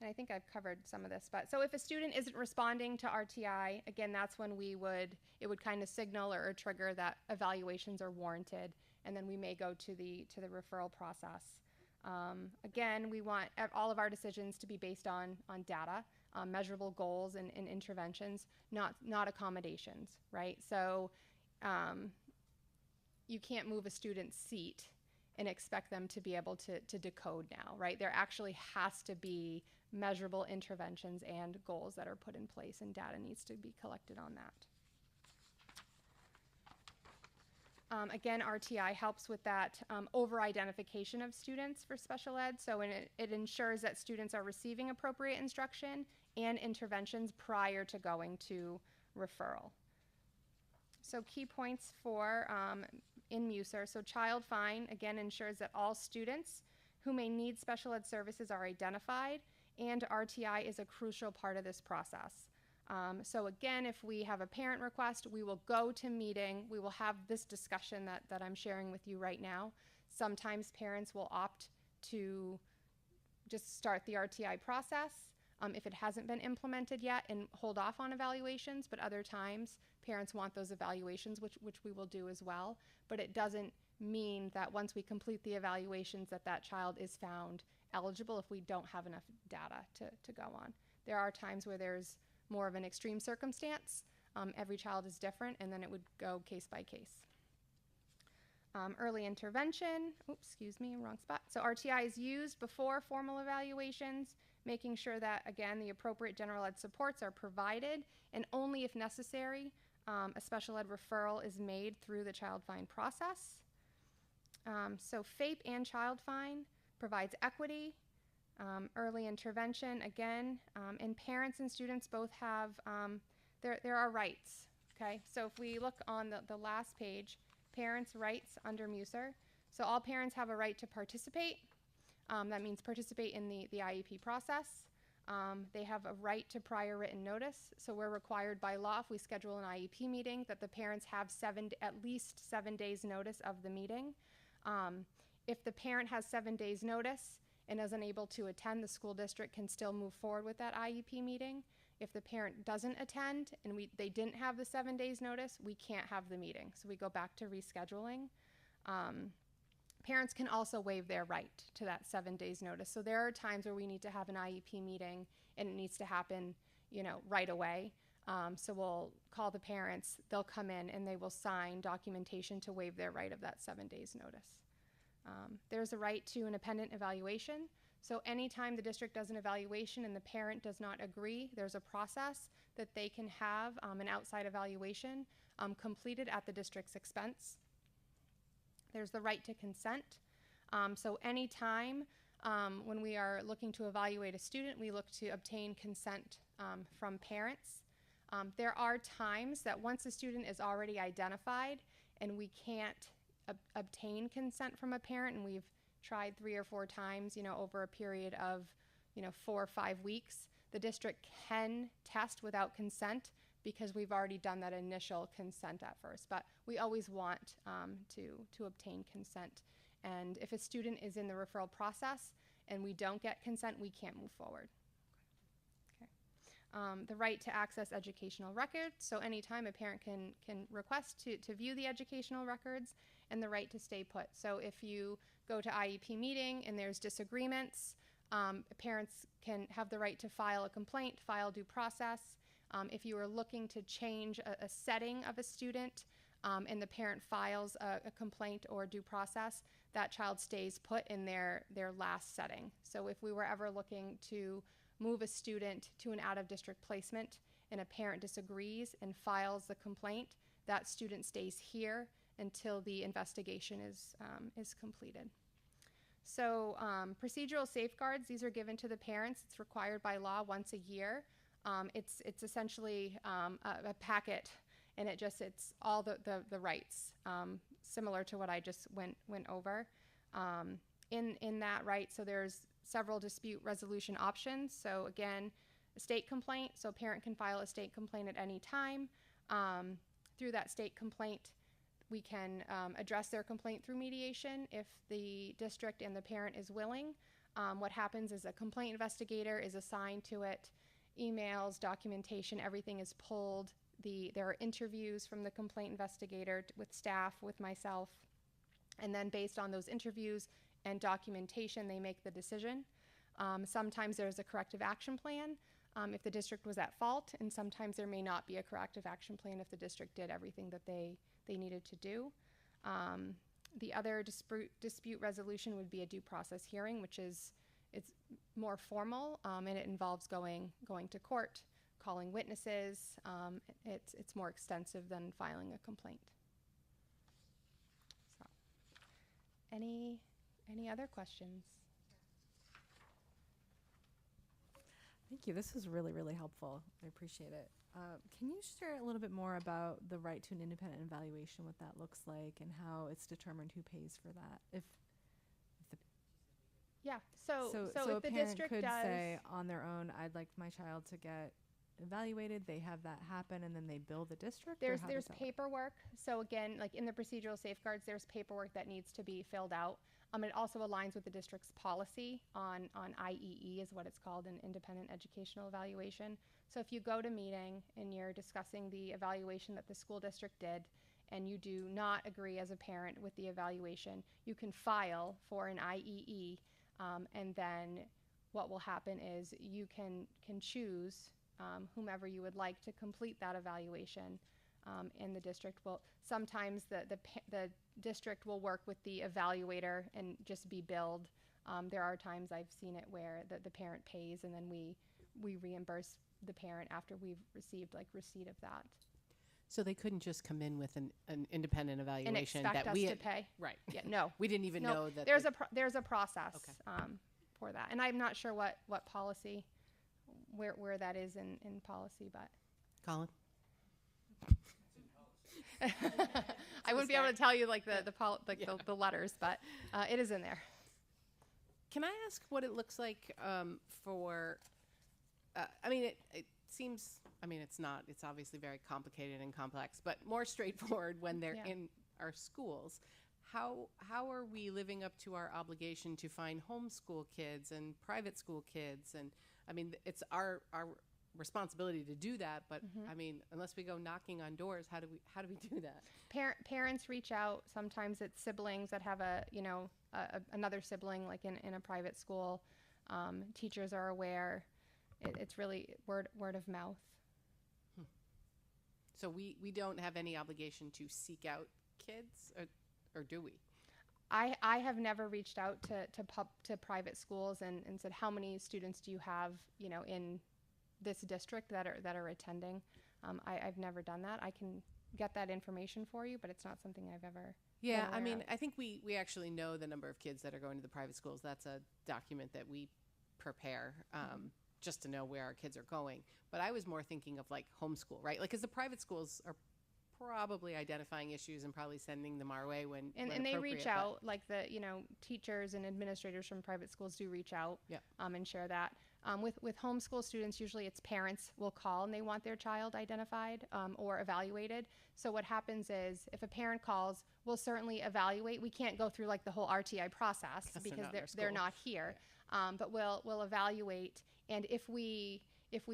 S8: I think I've covered some of this, but so if a student isn't responding to RTI, again, that's when it would kind of signal or trigger that evaluations are warranted, and then we may go to the referral process. Again, we want all of our decisions to be based on data, measurable goals and interventions, not accommodations, right? So you can't move a student's seat and expect them to be able to decode now, right? There actually has to be measurable interventions and goals that are put in place, and data needs to be collected on that. Again, RTI helps with that over-identification of students for special ed, so it ensures that students are receiving appropriate instruction and interventions prior to going to referral. So key points for in MUSER. So Child Find, again, ensures that all students who may need special ed services are identified, and RTI is a crucial part of this process. So again, if we have a parent request, we will go to meeting, we will have this discussion that I'm sharing with you right now. Sometimes parents will opt to just start the RTI process if it hasn't been implemented yet and hold off on evaluations, but other times parents want those evaluations, which we will do as well. But it doesn't mean that once we complete the evaluations that child is found eligible if we don't have enough data to go on. There are times where there's more of an extreme circumstance. Every child is different, and then it would go case by case. Early intervention, oops, excuse me, wrong spot. So RTI is used before formal evaluations, making sure that, again, the appropriate general ed supports are provided, and only if necessary, a special ed referral is made through the Child Find process. So FAPE and Child Find provides equity, early intervention, again, and parents and students both have, there are rights, okay? So if we look on the last page, parents' rights under MUSER. So all parents have a right to participate. That means participate in the IEP process. They have a right to prior written notice. So we're required by law, if we schedule an IEP meeting, that the parents have at least 7 days notice of the meeting. If the parent has 7 days notice and is unable to attend, the school district can still move forward with that IEP meeting. If the parent doesn't attend and they didn't have the 7 days notice, we can't have the meeting. So we go back to rescheduling. Parents can also waive their right to that 7 days notice. So there are times where we need to have an IEP meeting and it needs to happen, right away. So we'll call the parents, they'll come in and they will sign documentation to waive their right of that 7 days notice. There's a right to independent evaluation. So anytime the district does an evaluation and the parent does not agree, there's a process that they can have an outside evaluation completed at the district's expense. There's the right to consent. So anytime when we are looking to evaluate a student, we look to obtain consent from parents. There are times that once a student is already identified and we can't obtain consent from a parent, and we've tried 3 or 4 times, over a period of, 4 or 5 weeks, the district can test without consent because we've already done that initial consent at first. But we always want to obtain consent. And if a student is in the referral process and we don't get consent, we can't move forward. The right to access educational records. So anytime a parent can request to view the educational records, and the right to stay put. So if you go to IEP meeting and there's disagreements, parents can have the right to file a complaint, file due process. If you are looking to change a setting of a student and the parent files a complaint or due process, that child stays put in their last setting. So if we were ever looking to move a student to an out-of-district placement and a parent disagrees and files the complaint, that student stays here until the investigation is completed. So procedural safeguards, these are given to the parents. It's required by law once a year. It's essentially a packet, and it's all the rights, similar to what I just went over. In that right, so there's several dispute resolution options. So again, a state complaint, so a parent can file a state complaint at any time. Through that state complaint, we can address their complaint through mediation if the district and the parent is willing. What happens is a complaint investigator is assigned to it, emails, documentation, everything is pulled. There are interviews from the complaint investigator with staff, with myself, and then based on those interviews and documentation, they make the decision. Sometimes there's a corrective action plan if the district was at fault, and sometimes there may not be a corrective action plan if the district did everything that they needed to do. The other dispute resolution would be a due process hearing, which it's more formal, and it involves going to court, calling witnesses. It's more extensive than filing a complaint. So, any other questions?
S10: Thank you. This was really, really helpful. I appreciate it. Can you share a little bit more about the right to an independent evaluation, what that looks like, and how it's determined who pays for that?
S8: Yeah. So
S10: a
S8: if the
S10: parent
S8: district
S10: could
S8: does
S10: say on their own, I'd like my child to get evaluated, they have that happen, and then they bill the district? Or
S8: there's
S10: how does that work?
S8: paperwork. So again, like in the procedural safeguards, there's paperwork that needs to be filled out. It also aligns with the district's policy on IEE, is what it's called, an independent educational evaluation. So if you go to meeting and you're discussing the evaluation that the school district did, and you do not agree as a parent with the evaluation, you can file for an IEE, and then what will happen is you can choose whomever you would like to complete that evaluation. And the district will, sometimes the district will work with the evaluator and just be billed. There are times I've seen it where the parent pays and then we reimburse the parent after we've received receipt of that.
S1: So they couldn't just come in with an independent
S8: And
S1: evaluation
S8: expect
S1: that
S8: us
S1: we
S8: to
S1: had,
S8: pay.
S1: right?
S8: Yeah, no.
S1: We didn't even
S8: No,
S1: know that.
S8: there's a process
S1: Okay.
S8: For that. And I'm not sure what policy, where that is in policy, but.
S1: Colin?
S8: I wouldn't be able to tell you the letters, but it is in there.
S1: Can I ask what it looks like for? It seems. It's not. It's obviously very complicated and complex, but more straightforward when they're
S8: Yeah.
S1: in our schools. how are we living up to our obligation to find homeschool kids and private school kids? And I mean, it's our responsibility to do that, but I mean, unless we go knocking on doors, how do we do that?
S8: Parents reach out. Sometimes it's siblings that have another sibling like in a private school. Teachers are aware. It's really word of mouth.
S1: So we don't have any obligation to seek out kids, or do we?
S8: I have never reached out to private schools and said, how many students do you have, in this district that are attending? I've never done that. I can get that information for you, but it's not something I've ever.
S1: Yeah,
S8: been
S1: I
S8: aware
S1: mean,
S8: of.
S1: I think we actually know the number of kids that are going to the private schools. That's a document that we prepare just to know where our kids are going. But I was more thinking of like homeschool, right? Like, because the private schools are probably identifying issues and probably sending them our way when
S8: And they reach out, like the teachers and administrators from private schools do reach out,
S1: Yeah.
S8: And share that. With homeschool students, usually it's parents will call and they want their child identified or evaluated. So what happens is if a parent calls, we'll certainly evaluate. We can't go through like the whole RTI process
S1: Because they're
S8: because
S1: not in our
S8: they're
S1: school.
S8: not here. But we'll evaluate, and if we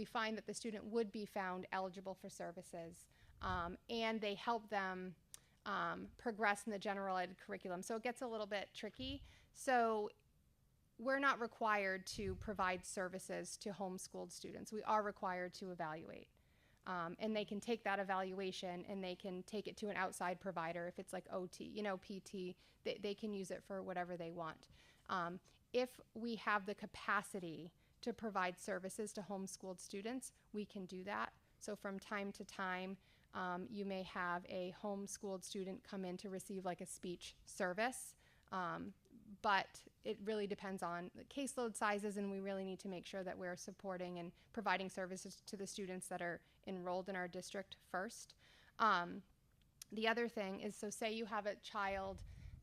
S8: find that the student would be found eligible for services, and they help them progress in the general ed curriculum. So it gets a little bit tricky. So we're not required to provide services to homeschooled students. We are required to evaluate. And they can take that evaluation and they can take it to an outside provider. If it's like OT, PT, they can use it for whatever they want. If we have the capacity to provide services to homeschooled students, we can do that. So from time to time, you may have a homeschooled student come in to receive like a speech service, but it really depends on the caseload sizes, and we really need to make sure that we're supporting and providing services to the students that are enrolled in our district first. The other thing is, so say you have a child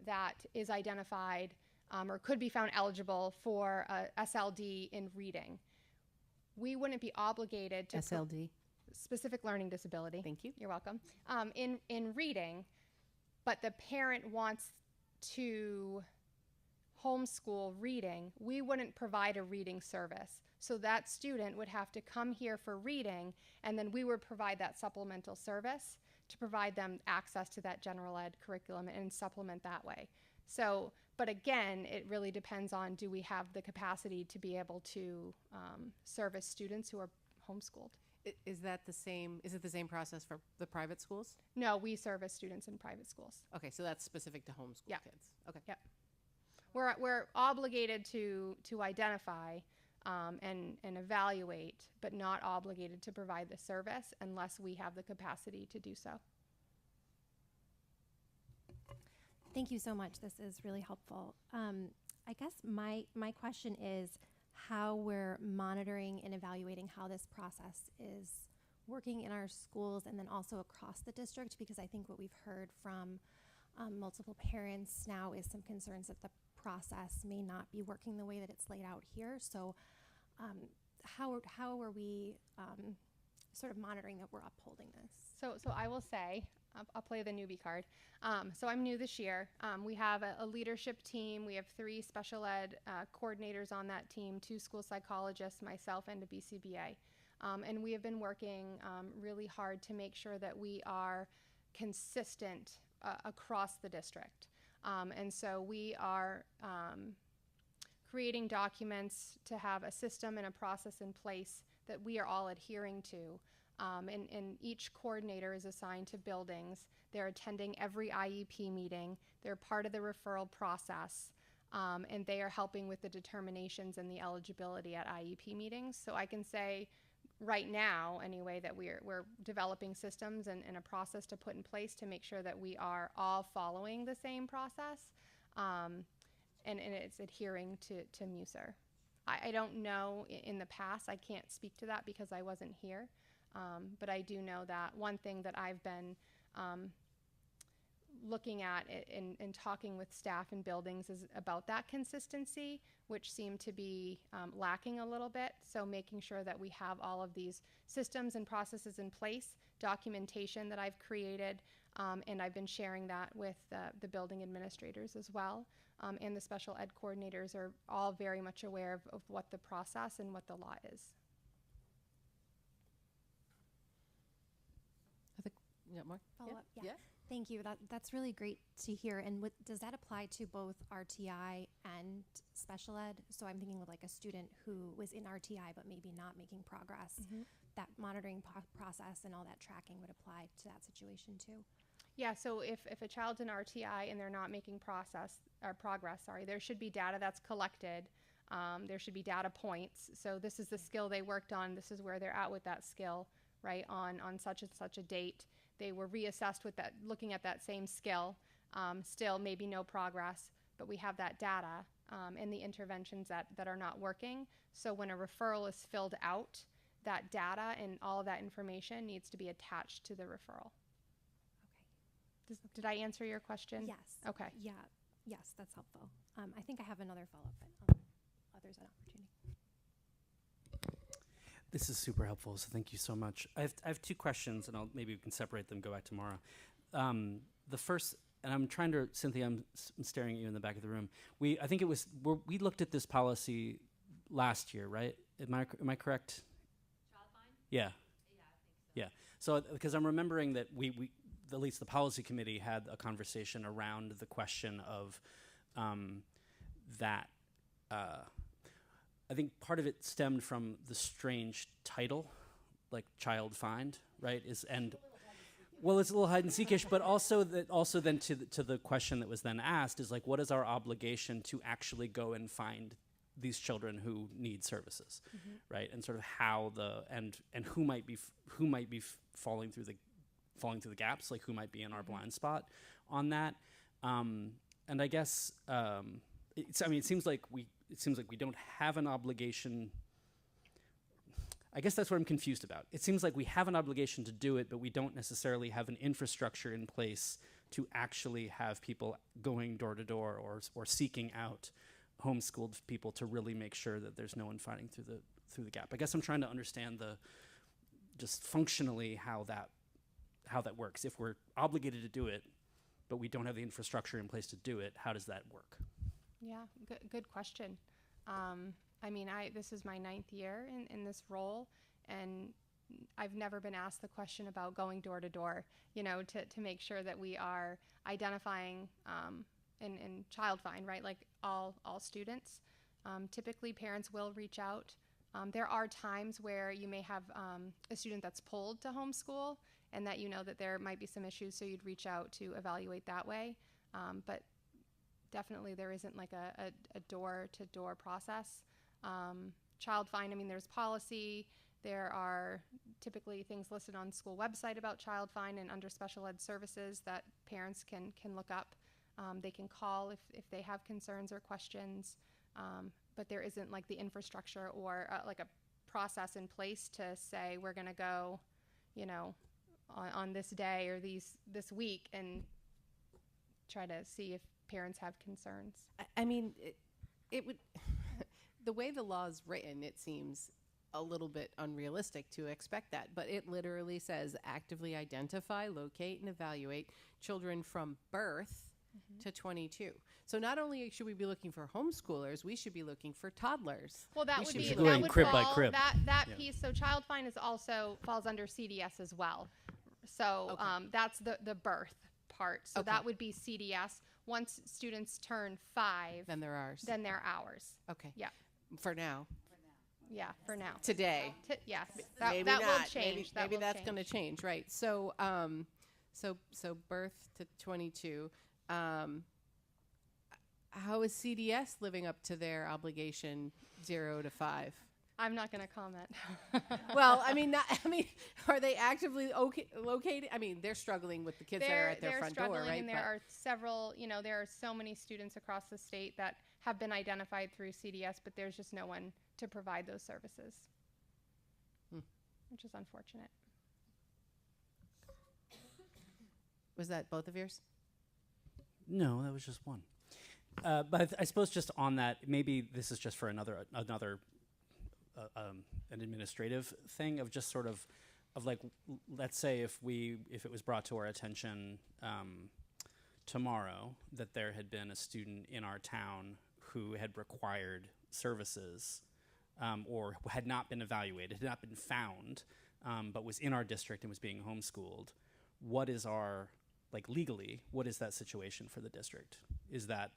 S8: that is identified or could be found eligible for SLD in reading. We wouldn't be obligated to
S1: SLD.
S8: specific learning disability.
S1: Thank you.
S8: You're welcome. In reading, but the parent wants to homeschool reading, we wouldn't provide a reading service. So that student would have to come here for reading, and then we would provide that supplemental service to provide them access to that general ed curriculum and supplement that way. So, but again, it really depends on, do we have the capacity to be able to service students who are homeschooled?
S1: Is it the same process for the private schools?
S8: No, we service students in private schools.
S1: Okay, so that's specific to homeschool
S8: Yeah.
S1: kids. Okay.
S8: Yeah. We're obligated to identify and evaluate, but not obligated to provide the service unless we have the capacity to do so.
S9: Thank you so much. This is really helpful. I guess my question is how we're monitoring and evaluating how this process is working in our schools and then also across the district, because I think what we've heard from multiple parents now is some concerns that the process may not be working the way that it's laid out here. So how are we sort of monitoring that we're upholding this?
S8: So I will say, I'll play the newbie card. So I'm new this year. We have a leadership team. We have 3 special ed coordinators on that team, 2 school psychologists, myself, and a BCBA. And we have been working really hard to make sure that we are consistent across the district. And so we are creating documents to have a system and a process in place that we are all adhering to. And each coordinator is assigned to buildings. They're attending every IEP meeting. They're part of the referral process. And they are helping with the determinations and the eligibility at IEP meetings. So I can say right now, anyway, that we're developing systems and a process to put in place to make sure that we are all following the same process. And it's adhering to MUSER. I don't know in the past. I can't speak to that because I wasn't here. But I do know that one thing that I've been looking at and talking with staff and buildings is about that consistency, which seemed to be lacking a little bit. So making sure that we have all of these systems and processes in place, documentation that I've created, And I've been sharing that with the building administrators as well. And the special ed coordinators are all very much aware of what the process and what the law is.
S1: Yeah, more?
S9: Follow up, yeah. Thank you. That's really great to hear. And does that apply to both RTI and special ed? So I'm thinking of like a student who was in RTI but maybe not making progress. That monitoring process and all that tracking would apply to that situation too.
S8: Yeah, so if a child's in RTI and they're not making progress, there should be data that's collected. There should be data points. So this is the skill they worked on. This is where they're at with that skill, right, on such and such a date. They were reassessed with that, looking at that same skill. Still maybe no progress, but we have that data and the interventions that are not working. So when a referral is filled out, that data and all of that information needs to be attached to the referral. Did I answer your question?
S9: Yes.
S8: Okay.
S9: Yeah. Yes, that's helpful. I think I have another follow-up, but others an opportunity.
S7: This is super helpful, so thank you so much. I have two questions, and maybe we can separate them, go back tomorrow. The first, and I'm trying to, Cynthia, I'm staring at you in the back of the room. We looked at this policy last year, right? Am I correct? Child find? Yeah. Yeah, I think so. Yeah. So, because I'm remembering that we at least the policy committee had a conversation around the question of that. I think part of it stemmed from the strange title, like child find, right? Well, it's a little hide and seekish, but also then to the question that was then asked is like, what is our obligation to actually go and find these children who need services, right? And sort of how and who might be falling through the gaps, like who might be in our blind spot on that. And I guess it seems like we don't have an obligation. I guess that's what I'm confused about. It seems like we have an obligation to do it, but we don't necessarily have an infrastructure in place to actually have people going door to door or seeking out homeschooled people to really make sure that there's no one fighting through the gap. I guess I'm trying to understand just functionally how that works. If we're obligated to do it, but we don't have the infrastructure in place to do it, how does that work?
S8: Yeah, good question. This is my 9th year in this role, and I've never been asked the question about going door to door, to make sure that we are identifying in child find, right, like all students. Typically, parents will reach out. There are times where you may have a student that's pulled to homeschool, and that that there might be some issues, so you'd reach out to evaluate that way. But definitely there isn't like a door-to-door process. Child find, there's policy. There are typically things listed on school website about child find and under special ed services that parents can look up. They can call if they have concerns or questions, but there isn't like the infrastructure or like a process in place to say we're going to go, on this day or this week and try to see if parents have concerns.
S1: It would the way the law is written, it seems a little bit unrealistic to expect that, but it literally says actively identify, locate, and evaluate children from birth to 22. So not only should we be looking for homeschoolers, we should be looking for toddlers.
S8: Well, that
S1: We
S8: would
S1: should
S8: be
S1: be
S8: that
S7: going
S8: would
S7: crib
S8: fall,
S7: by crib.
S8: That
S7: Yeah.
S8: piece. So child find is also falls under CDS as well. So
S1: Okay.
S8: that's the birth part. So
S1: Okay.
S8: that would be CDS. Once students turn 5,
S1: Then there are.
S8: then they're ours.
S1: Okay.
S8: Yeah.
S1: For now.
S8: Yeah, for now.
S1: Today.
S8: Yes, that
S1: Maybe
S8: that
S1: not.
S8: will change.
S1: Maybe that's going to change, right? So, so birth to 22. How is CDS living up to their obligation 0 to 5?
S8: I'm not going to comment.
S1: Well, are they actively located? They're struggling with the kids that are at their
S8: they're
S1: front
S8: struggling,
S1: door, right?
S8: and there are several. There are so many students across the state that have been identified through CDS, but there's just no one to provide those services, which is unfortunate.
S1: Was that both of yours?
S7: No, that was just one. But I suppose just on that, maybe this is just for another an administrative thing of just sort of of like, let's say if it was brought to our attention tomorrow that there had been a student in our town who had required services or had not been evaluated, had not been found, but was in our district and was being homeschooled, what is our, like legally, what is that situation for the district? Is that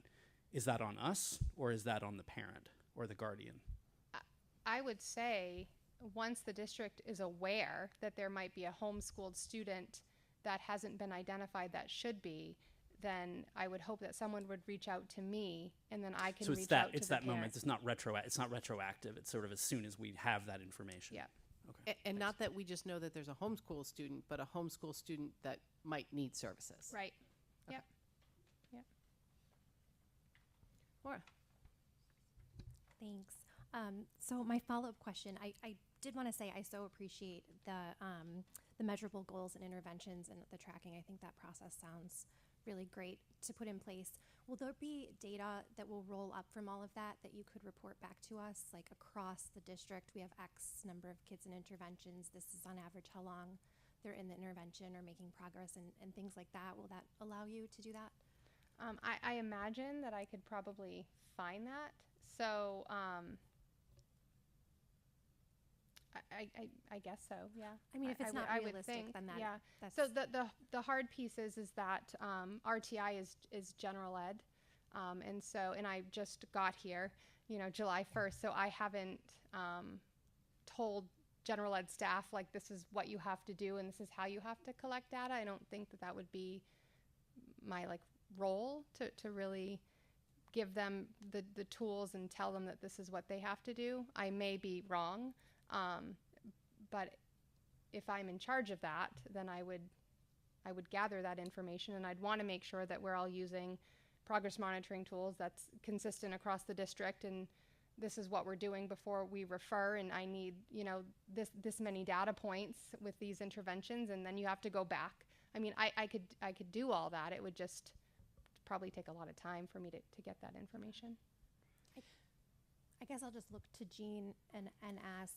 S7: on us, or is that on the parent or the guardian?
S8: I would say once the district is aware that there might be a homeschooled student that hasn't been identified that should be, then I would hope that someone would reach out to me, and then I can
S7: So
S8: reach out to
S7: it's
S8: the
S7: that moment.
S8: parent.
S7: It's not retroactive. It's sort of as soon as we have that information.
S8: Yeah.
S7: Okay.
S1: And not that we just know that there's a homeschool student, but a homeschool student that might need services.
S8: Right.
S1: Laura.
S9: Thanks. So my follow-up question, I did want to say I so appreciate the measurable goals and interventions and the tracking. I think that process sounds really great to put in place. Will there be data that will roll up from all of that you could report back to us, like across the district? We have X number of kids in interventions. This is on average how long they're in the intervention or making progress and things like that. Will that allow you to do that?
S8: I imagine that I could probably find that. So I guess so. Yeah.
S9: I mean, if it's not
S8: I would
S9: realistic,
S8: think,
S9: then
S8: yeah.
S9: that's
S8: So the hard piece is that RTI is general ed, and I just got here, July 1st. So I haven't told general ed staff like this is what you have to do and this is how you have to collect data. I don't think that would be my role to really give them the tools and tell them that this is what they have to do. I may be wrong, but if I'm in charge of that, then I would gather that information, and I'd want to make sure that we're all using progress monitoring tools that's consistent across the district, and this is what we're doing before we refer, and I need this many data points with these interventions, and then you have to go back. I mean, I could do all that. It would just probably take a lot of time for me to get that information.
S9: I guess I'll just look to Jean and ask,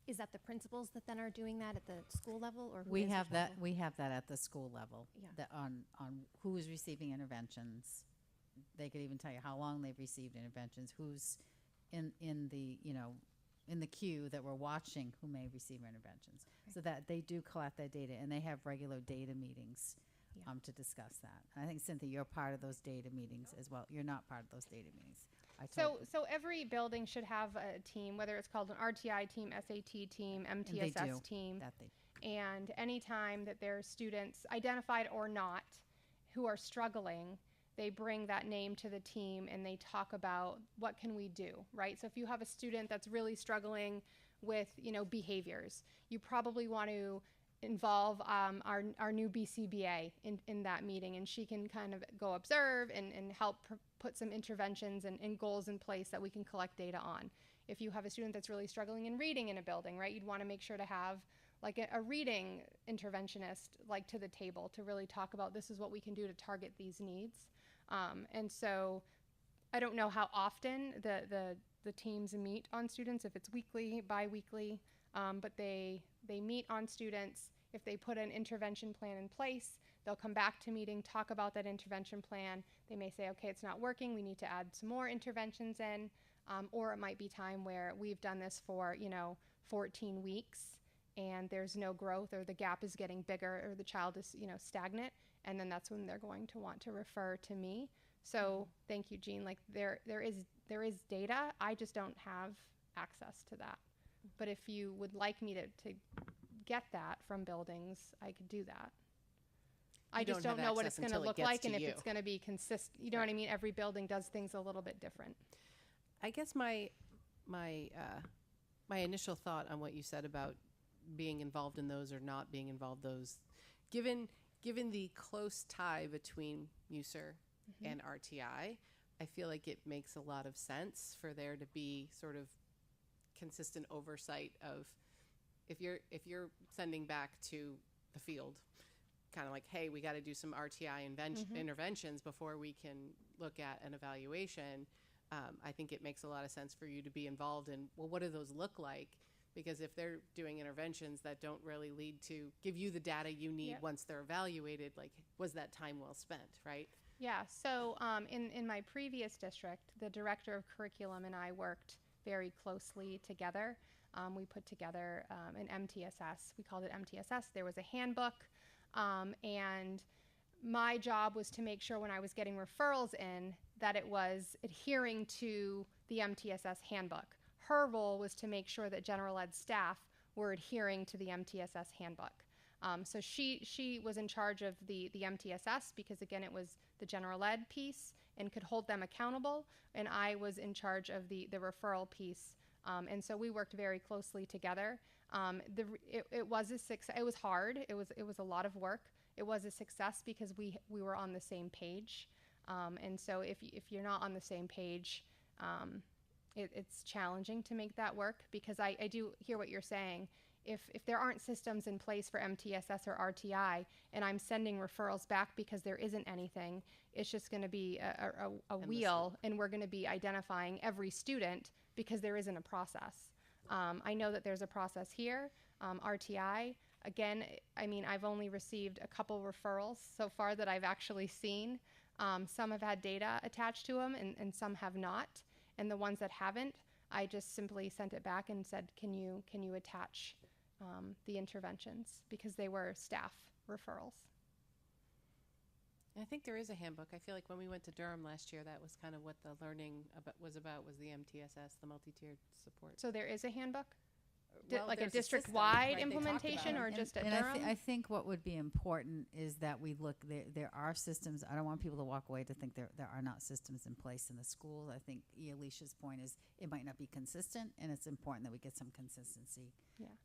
S9: is that the principals that then are doing that at the school level, or who
S2: We
S9: is
S2: have that.
S9: responsible?
S2: We have that at the school level.
S9: Yeah.
S2: That on who is receiving interventions. They could even tell you how long they've received interventions. Who's in the in the queue that we're watching who may receive interventions.
S9: Right.
S2: So that they do collect that data, and they have regular data meetings
S9: Yeah.
S2: to discuss that. I think, Cynthia, you're part of those data meetings as well. You're not part of those data meetings.
S8: So every building should have a team, whether it's called an RTI team, SAT team,
S2: And they do
S8: MTSS team.
S2: that they
S8: And anytime that there's students, identified or not, who are struggling, they bring that name to the team and they talk about what can we do, right? So if you have a student that's really struggling with, behaviors, you probably want to involve our new BCBA in that meeting, and she can kind of go observe and help put some interventions and goals in place that we can collect data on. If you have a student that's really struggling in reading in a building, right, you'd want to make sure to have a reading interventionist to the table to really talk about this is what we can do to target these needs. And so I don't know how often the teams meet on students, if it's weekly, bi-weekly, but they meet on students. If they put an intervention plan in place, they'll come back to meeting, talk about that intervention plan. They may say, okay, it's not working, we need to add some more interventions in, or it might be time where we've done this for 14 weeks and there's no growth, or the gap is getting bigger, or the child is stagnant, and then that's when they're going to want to refer to me. So thank you, Jean. There is data, I just don't have access to that. But if you would like me to get that from buildings, I could do that. I just don't know what it's going to look like and if it's going to be consistent. You know what I mean? Every building does things a little bit different.
S1: I guess my initial thought on what you said about being involved in those or not being involved those, given the close tie between MUSER and RTI, I feel like it makes a lot of sense for there to be sort of consistent oversight of if you're sending back to the field kind of hey, we got to do some RTI interventions before we can look at an evaluation. I think it makes a lot of sense for you to be involved in, well, what do those look like Because if they're doing interventions that don't really lead to give you the data you need
S8: Yep.
S1: once they're evaluated, like, was that time well spent, right?
S8: Yeah, so in my previous district, the director of curriculum and I worked very closely together. We put together an MTSS. We called it MTSS. There was a handbook, and my job was to make sure when I was getting referrals in that it was adhering to the MTSS handbook. Her role was to make sure that general ed staff were adhering to the MTSS handbook. So she was in charge of the MTSS because, again, it was the general ed piece and could hold them accountable, and I was in charge of the referral piece. And so we worked very closely together. It was a success. It was hard. It was a lot of work. It was a success because we were on the same page. And so if you're not on the same page, it's challenging to make that work, because I do hear what you're saying. If there aren't systems in place for MTSS or RTI, and I'm sending referrals back because there isn't anything, it's just going to be a wheel, and we're going to be identifying every student because there isn't a process. I know that there's a process here. RTI, again, I mean, I've only received a couple referrals so far that I've actually seen. Some have had data attached to them, and some have not. And the ones that haven't, I just simply sent it back and said, can you attach the interventions, because they were staff referrals.
S1: And I think there is a handbook. I feel like when we went to Durham last year, that was kind of what the learning was the MTSS, the multi-tiered support.
S8: So there is a handbook?
S1: Well,
S8: Like a
S1: there's system,
S8: district-wide
S1: right, they talked
S8: implementation,
S1: about
S8: or
S1: it.
S8: just at
S2: And
S8: Durham?
S2: I think what would be important is that we look, there are systems. I don't want people to walk away to think there are not systems in place in the schools. I think Alicia's point is it might not be consistent, and it's important that we get some consistency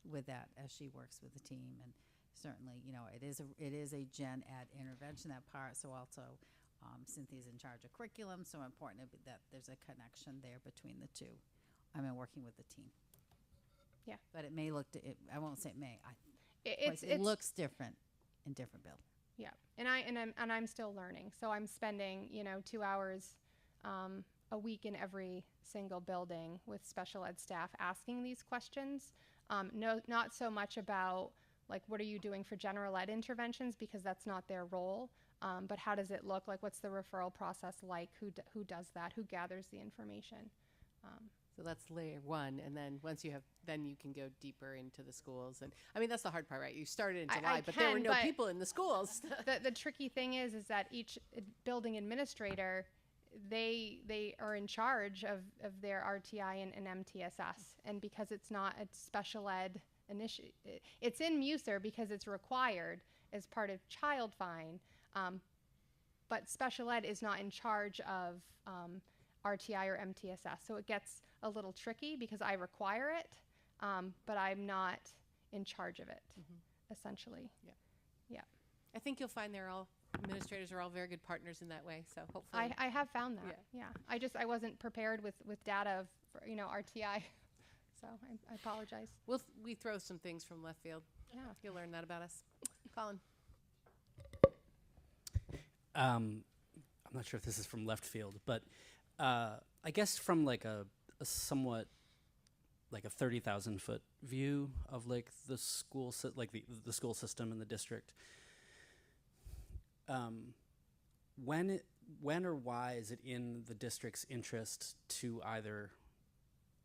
S2: with that as she works with the team. And certainly, it is a gen ed intervention, that part. So also, Cynthia's in charge of curriculum, so important that there's a connection there between the two. Working with the team.
S8: Yeah.
S2: But it may look, I won't say it may,
S8: It
S2: looks different in different buildings.
S8: Yeah, and I'm still learning. So I'm spending 2 hours a week in every single building with special ed staff asking these questions. No, not so much about like what are you doing for general ed interventions, because that's not their role. But how does it look like? What's the referral process like? Who does that? Who gathers the information?
S1: So that's layer one, and then once you have, then you can go deeper into the schools. And I mean, that's the hard part, right? You started in July, but there were no people in the schools.
S8: The tricky thing is that each building administrator, they are in charge of their RTI and MTSS, and because it's not a special ed initiative, it's in MUSER because it's required as part of Child Find, but special ed is not in charge of RTI or MTSS, so it gets a little tricky because I require it, but I'm not in charge of it, essentially. Yeah.
S1: I think you'll find administrators are all very good partners in that way. So hopefully,
S8: I have found that. Yeah. I wasn't prepared with data for RTI, so I apologize.
S1: we throw some things from left field.
S8: Yeah.
S1: You'll learn that about us. Colin.
S7: I'm not sure if this is from left field, but I guess from like a somewhat like a 30,000 foot view of like the school, the school system in the district. When or why is it in the district's interest to either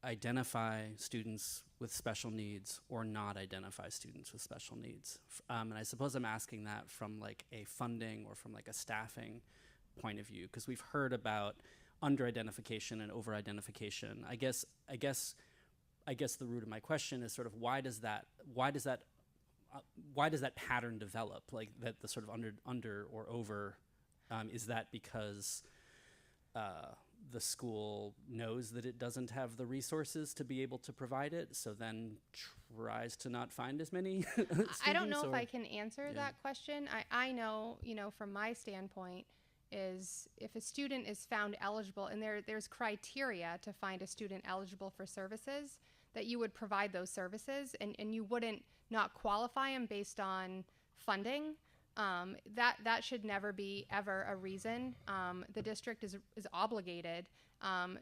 S7: identify students with special needs or not identify students with special needs? And I suppose I'm asking that from like a funding or from like a staffing point of view, because we've heard about under-identification and over-identification. I guess the root of my question is sort of why does that pattern develop, like that the sort of under or over? Is that because the school knows that it doesn't have the resources to be able to provide it, so then tries to not find as many students?
S8: I don't know if I can answer that question. I know, from my standpoint, is if a student is found eligible, and there's criteria to find a student eligible for services, that you would provide those services, and you wouldn't not qualify them based on funding. That should never be ever a reason. The district is obligated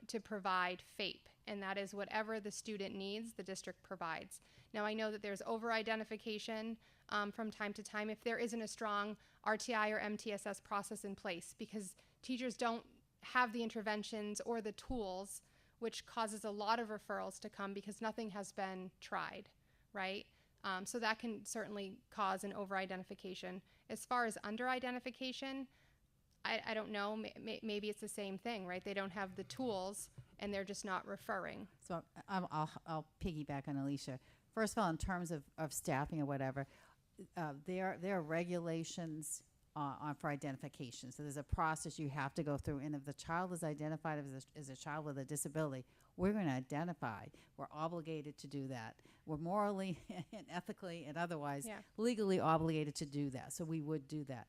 S8: to provide FAPE, and that is whatever the student needs, the district provides. Now, I know that there's over-identification from time to time if there isn't a strong RTI or MTSS process in place, because teachers don't have the interventions or the tools, which causes a lot of referrals to come because nothing has been tried, right? So that can certainly cause an over-identification. As far as under-identification, I don't know, maybe it's the same thing, right? They don't have the tools and they're just not referring.
S2: So I'll piggyback on Alicia. First of all, in terms of staffing or whatever, there are regulations for identification. So there's a process you have to go through. And if the child is identified as a child with a disability, we're going to identify. We're obligated to do that. We're morally and ethically and otherwise legally obligated to do that. So we would do that.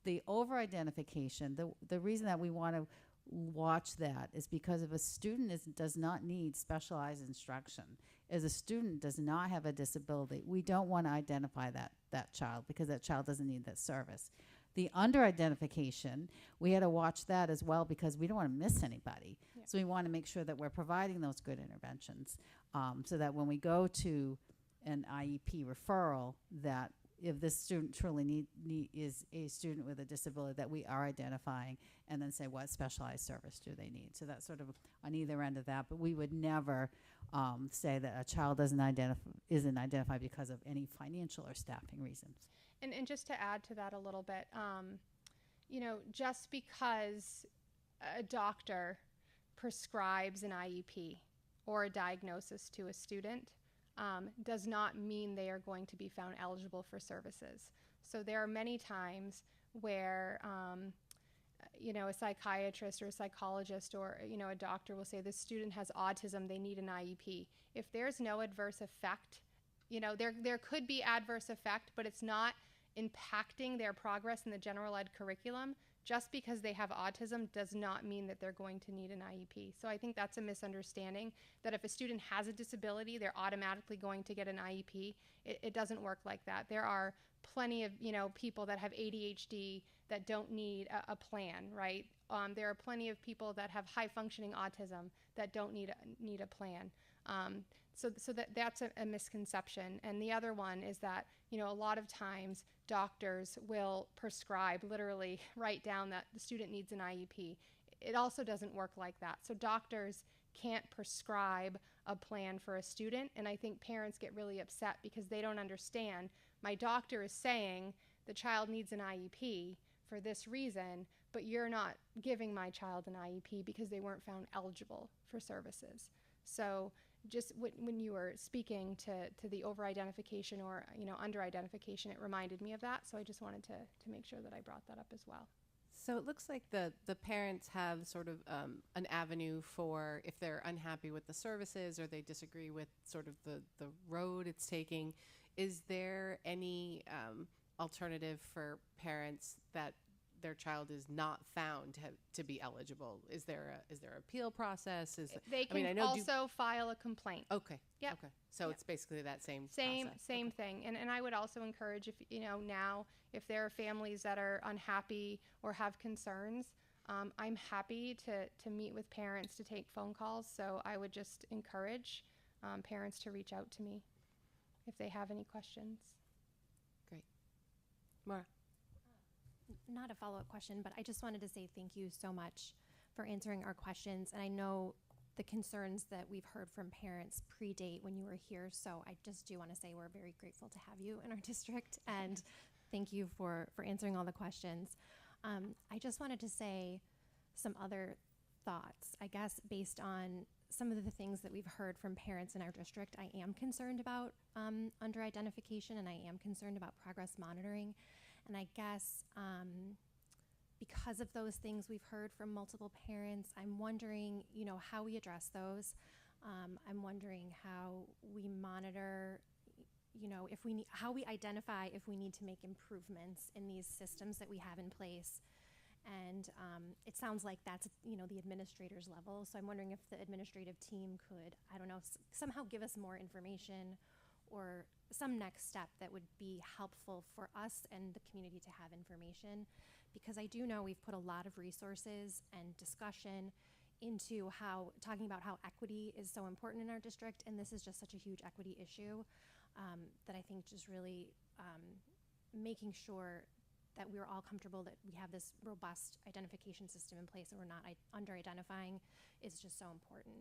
S2: The over-identification, the reason that we want to watch that is because if a student does not need specialized instruction, as a student does not have a disability, we don't want to identify that child because that child doesn't need that service. The under-identification, we had to watch that as well because we don't want to miss anybody.
S8: Yeah.
S2: So we want to make sure that we're providing those good interventions so that when we go to an IEP referral, that if this student truly is a student with a disability, that we are identifying and then say what specialized service do they need. So that's sort of on either end of that. But we would never say that a child isn't identified because of any financial or staffing reasons.
S8: And just to add to that a little bit, just because a doctor prescribes an IEP or a diagnosis to a student does not mean they are going to be found eligible for services. So there are many times where, a psychiatrist or a psychologist or, a doctor will say this student has autism, they need an IEP. If there's no adverse effect, there could be adverse effect, but it's not impacting their progress in the general ed curriculum. Just because they have autism does not mean that they're going to need an IEP. So I think that's a misunderstanding, that if a student has a disability, they're automatically going to get an IEP. It doesn't work like that. There are plenty of people that have ADHD that don't need a plan, right? There are plenty of people that have high functioning autism that don't need a plan. So that's a misconception. And the other one is that, a lot of times doctors will prescribe, literally write down that the student needs an IEP. It also doesn't work like that. So doctors can't prescribe a plan for a student. And I think parents get really upset because they don't understand. My doctor is saying the child needs an IEP for this reason, but you're not giving my child an IEP because they weren't found eligible for services. So just when you were speaking to the over-identification or under-identification, it reminded me of that. So I just wanted to make sure that I brought that up as well.
S1: So it looks like the parents have sort of an avenue for if they're unhappy with the services or they disagree with sort of the road it's taking. Is there any alternative for parents that their child is not found to be eligible? Is there appeal process?
S8: They can also file a complaint.
S1: Okay.
S8: Yep.
S1: Okay. So it's basically that same
S8: Same
S1: process.
S8: thing. And I would also encourage, if now if there are families that are unhappy or have concerns, I'm happy to meet with parents, to take phone calls. So I would just encourage parents to reach out to me if they have any questions.
S1: Great. Maura.
S9: Not a follow-up question, but I just wanted to say thank you so much for answering our questions. And I know the concerns that we've heard from parents predate when you were here. So I just do want to say we're very grateful to have you in our district. And thank you for answering all the questions. I just wanted to say some other thoughts, I guess, based on some of the things that we've heard from parents in our district. I am concerned about under-identification, and I am concerned about progress monitoring. And I guess because of those things we've heard from multiple parents, I'm wondering, how we address those. I'm wondering how we monitor, how we identify if we need to make improvements in these systems that we have in place. And it sounds like that's, the administrator's level. So I'm wondering if the administrative team could, somehow give us more information or some next step that would be helpful for us and the community to have information, because I do know we've put a lot of resources and discussion into talking about how equity is so important in our district, and this is just such a huge equity issue that I think just really making sure that we're all comfortable that we have this robust identification system in place and we're not under-identifying is just so important.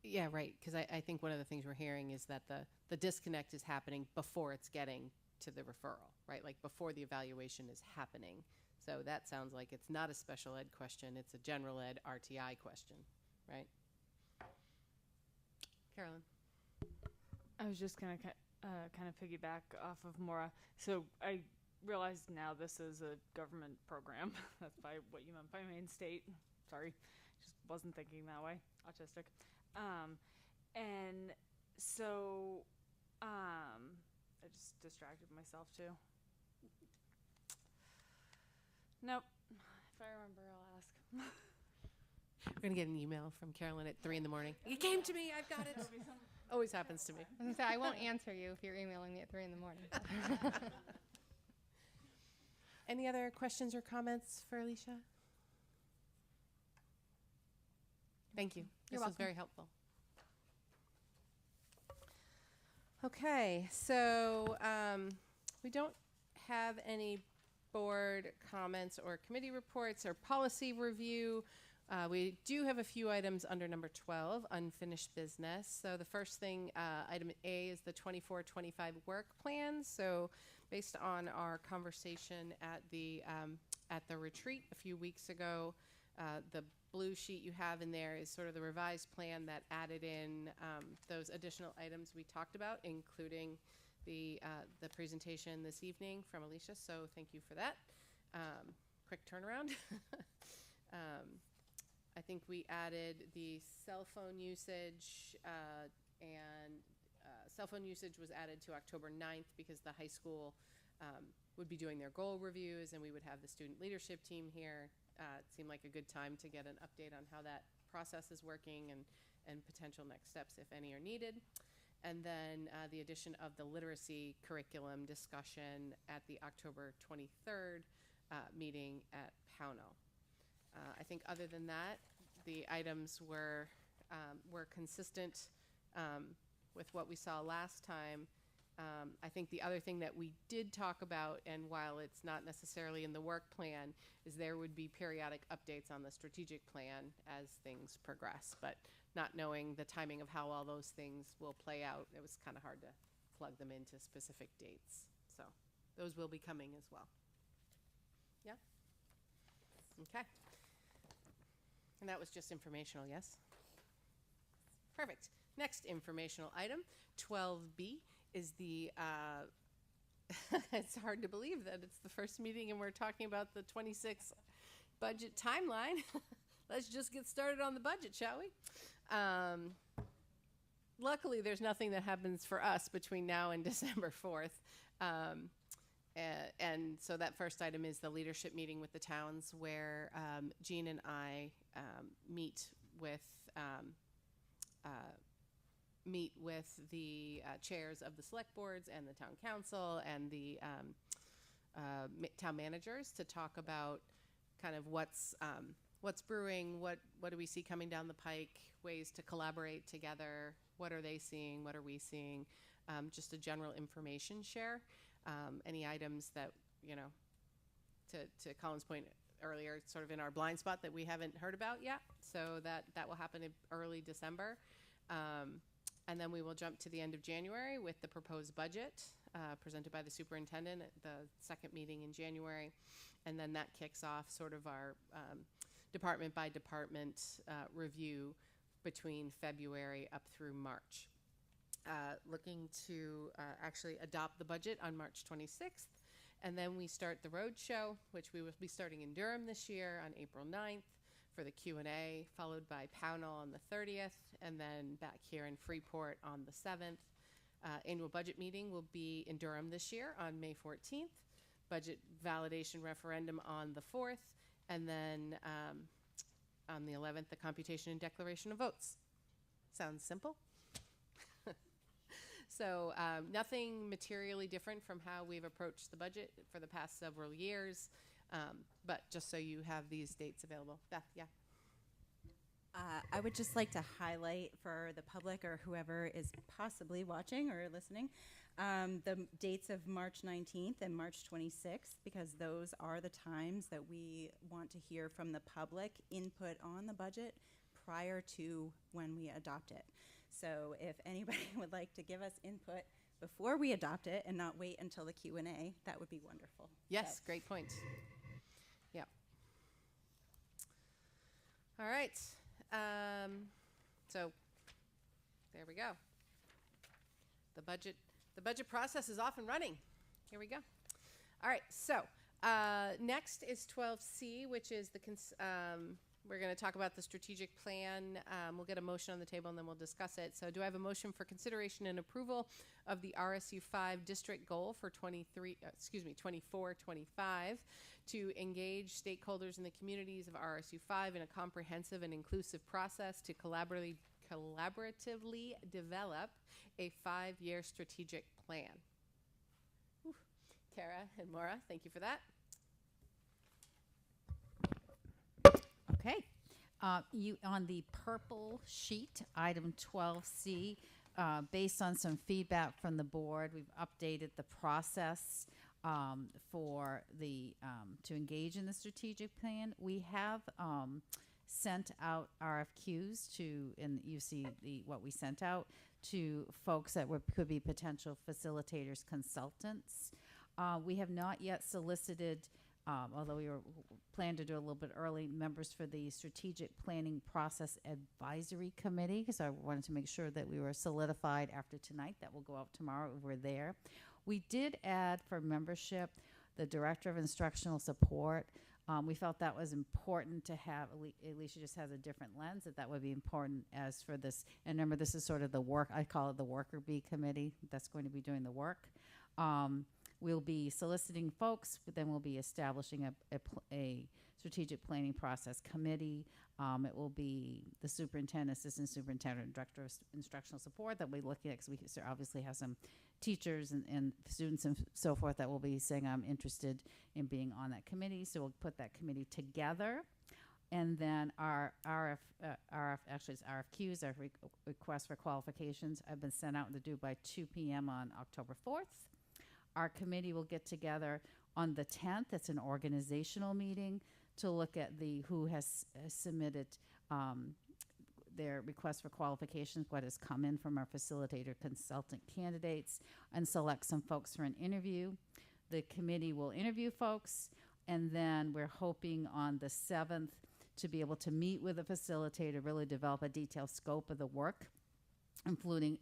S1: Yeah, right. Because I think one of the things we're hearing is that the disconnect is happening before it's getting to the referral, right? Like before the evaluation is happening. So that sounds like it's not a special ed question, it's a general ed RTI question, right? Carolyn?
S6: I was just going to kind of piggyback off of Maura. So I realize now this is a government program. That's by what you meant by Maine State. Sorry, just wasn't thinking that way. Autistic. And so I just distracted myself too. Nope. If I remember, I'll ask.
S1: We're going to get an email from Carolyn at 3 in the morning. It came to me, I've got it. Always happens to me.
S8: I was gonna say, I won't answer you if you're emailing me at 3 in the morning.
S1: Any other questions or comments for Alicia? Thank you. This was very helpful. Okay, so we don't have any board comments or committee reports or policy review. We do have a few items under number 12, unfinished business. So the first thing, item A, is the 24-25 work plan. So based on our conversation at the retreat a few weeks ago, the blue sheet you have in there is sort of the revised plan that added in those additional items we talked about, including the presentation this evening from Alicia. So thank you for that. Quick turnaround. I think we added the cell phone usage, and cell phone usage was added to October 9th because the high school would be doing their goal reviews and we would have the student leadership team here. It seemed like a good time to get an update on how that process is working and potential next steps, if any, are needed. And then the addition of the literacy curriculum discussion at the October 23rd meeting at Pownell. I think other than that, the items were consistent with what we saw last time. I think the other thing that we did talk about, and while it's not necessarily in the work plan, is there would be periodic updates on the strategic plan as things progress. But not knowing the timing of how all those things will play out, it was kind of hard to plug them into specific dates. So those will be coming as well. Yeah? Okay. And that was just informational, yes? Perfect. Next informational item, 12B, is the, it's hard to believe that it's the first meeting and we're talking about the 26 budget timeline. Let's just get started on the budget, shall we? Luckily, there's nothing that happens for us between now and December 4th. And so that first item is the leadership meeting with the towns where Jean and I meet with the chairs of the select boards and the town council and the town managers to talk about kind of what's brewing, what do we see coming down the pike, ways to collaborate together, what are they seeing, what are we seeing, just a general information share. Any items that, you know, to Colin's point earlier, sort of in our blind spot that we haven't heard about yet. So that will happen in early December. And then we will jump to the end of January with the proposed budget presented by the superintendent at the second meeting in January. And then that kicks off sort of our department by department review between February up through March. Looking to actually adopt the budget on March 26th. And then we start the road show, which we will be starting in Durham this year on April 9th for the Q&A, followed by Pownell on the 30th, and then back here in Freeport on the 7th. Annual budget meeting will be in Durham this year on May 14th. Budget validation referendum on the 4th, and then on the 11th, the computation and declaration of votes. Sounds simple? So nothing materially different from how we've approached the budget for the past several years, but just so you have these dates available. Beth, yeah?
S11: I would just like to highlight for the public or whoever is possibly watching or listening the dates of March 19th and March 26th, because those are the times that we want to hear from the public input on the budget prior to when we adopt it. So if anybody would like to give us input before we adopt it and not wait until the Q&A, that would be wonderful.
S1: Yes, great point. Yep. All right. So there we go. The budget process is off and running. Here we go. All right. So next is 12C, which is the we're going to talk about the strategic plan. We'll get a motion on the table and then we'll discuss it. So do I have a motion for consideration and approval of the RSU 5 district goal for 24-25 to engage stakeholders in the communities of RSU 5 in a comprehensive and inclusive process to collaboratively develop a 5-year strategic plan? Whew. Kara and Maura, thank you for that.
S2: Okay. You on the purple sheet, item 12C, based on some feedback from the board, we've updated the process for the to engage in the strategic plan. We have sent out RFQs to, and you see what we sent out to folks that could be potential facilitators, consultants. We have not yet solicited. Although we were planned to do a little bit early, members for the Strategic Planning Process Advisory Committee, because I wanted to make sure that we were solidified after tonight. That will go out tomorrow if we're there. We did add for membership the Director of Instructional Support. We felt that was important to have. Alicia just has a different lens, that would be important as for this. And remember, this is sort of the work, I call it the Worker Bee Committee, that's going to be doing the work. We'll be soliciting folks, but then we'll be establishing a strategic planning process committee. It will be the superintendent, assistant superintendent, and director of instructional support that we're looking at, because we obviously have some teachers and students and so forth that will be saying, I'm interested in being on that committee. So we'll put that committee together. And then our RFQs, our requests for qualifications, have been sent out and due by 2 p.m. on October 4th. Our committee will get together on the 10th. It's an organizational meeting to look at who has submitted their request for qualifications, what has come in from our facilitator consultant candidates, and select some folks for an interview. The committee will interview folks, and then we're hoping on the 7th to be able to meet with a facilitator, really develop a detailed scope of the work, including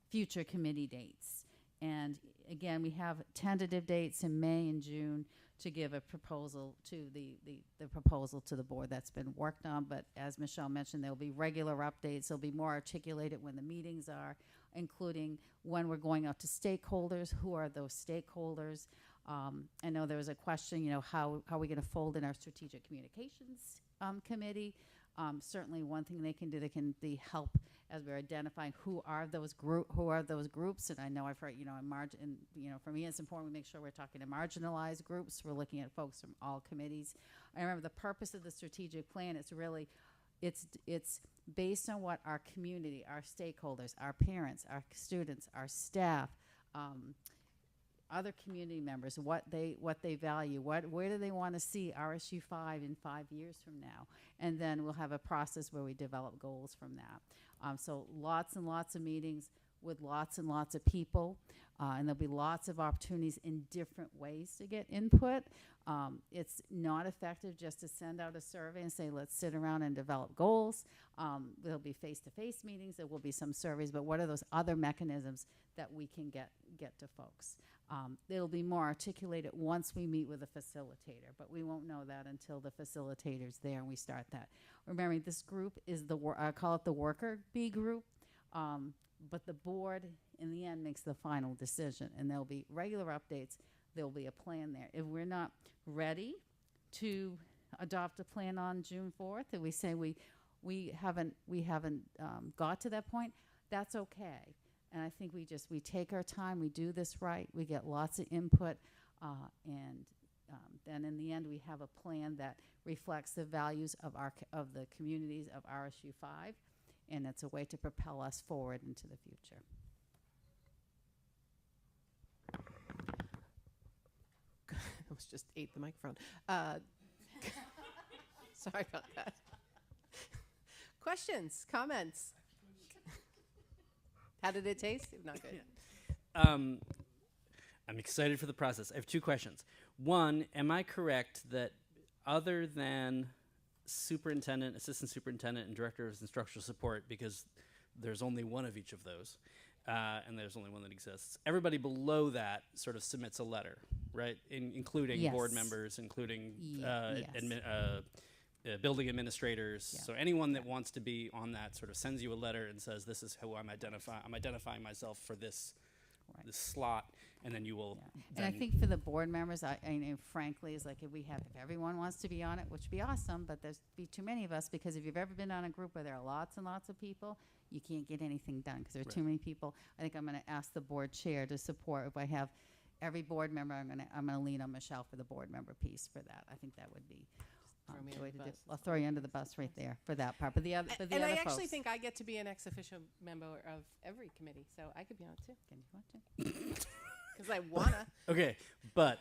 S2: future committee dates. And again, we have tentative dates in May and June to give a proposal to the proposal to the board that's been worked on. But as Michelle mentioned, there'll be regular updates. There'll be more articulated when the meetings are, including when we're going out to stakeholders. Who are those stakeholders? I know there was a question, how are we going to fold in our strategic communications committee? Certainly one thing they can do, they can help as we're identifying who are those groups. And I know I've heard, for me it's important we make sure we're talking to marginalized groups. We're looking at folks from all committees. I remember the purpose of the strategic plan, it's based on what our community, our stakeholders, our parents, our students, our staff, other community members, what they value, where do they want to see RSU 5 in 5 years from now, and then we'll have a process where we develop goals from that. So lots and lots of meetings with lots and lots of people, and there'll be lots of opportunities in different ways to get input. It's not effective just to send out a survey and say, let's sit around and develop goals. There'll be face-to-face meetings, there will be some surveys, but what are those other mechanisms that we can get to folks? It'll be more articulated once we meet with a facilitator, but we won't know that until the facilitator's there and we start that. Remembering this group is I call it the Worker Bee group, but the board in the end makes the final decision, and there'll be regular updates. There'll be a plan there. If we're not ready to adopt a plan on June 4th, and we say we haven't got to that point, that's okay. And I think we take our time, we do this right, we get lots of input, and then in the end, we have a plan that reflects the values of of the communities of RSU 5, and it's a way to propel us forward into the future.
S1: I almost just ate the microphone. Sorry about that. Questions, comments? How did it taste? Not good.
S7: I'm excited for the process. I have two questions. One, am I correct that other than superintendent, assistant superintendent, and director of instructional support, because there's only one of each of those, and there's only one that exists, everybody below that sort of submits a letter, right? Including board
S2: Yes.
S7: members, including
S2: Yes.
S7: building administrators.
S2: Yeah.
S7: So anyone that wants to be on that sort of sends you a letter and says, "This is who I'm identifying myself for this
S2: Right.
S7: this slot," and then you will.
S2: And I
S7: then-
S2: think for the board members, I know, frankly, is like if everyone wants to be on it, which would be awesome, but there's be too many of us, because if you've ever been on a group where there are lots and lots of people, you can't get anything done because there are
S7: Right.
S2: too many people. I think I'm going to ask the board chair to support. If I have every board member, I'm going to lean on Michelle for the board member piece for that. I think that would be
S1: Throw me
S2: the
S1: under
S2: way
S1: the
S2: to do.
S1: bus.
S2: I'll throw you under the bus right there for that part. But the other, but the
S1: And
S2: other
S1: I actually
S2: folks-
S1: think I get to be an ex officio member of every committee, so I could be on it too.
S2: Can you want to?
S1: Because I wanna.
S7: Okay, but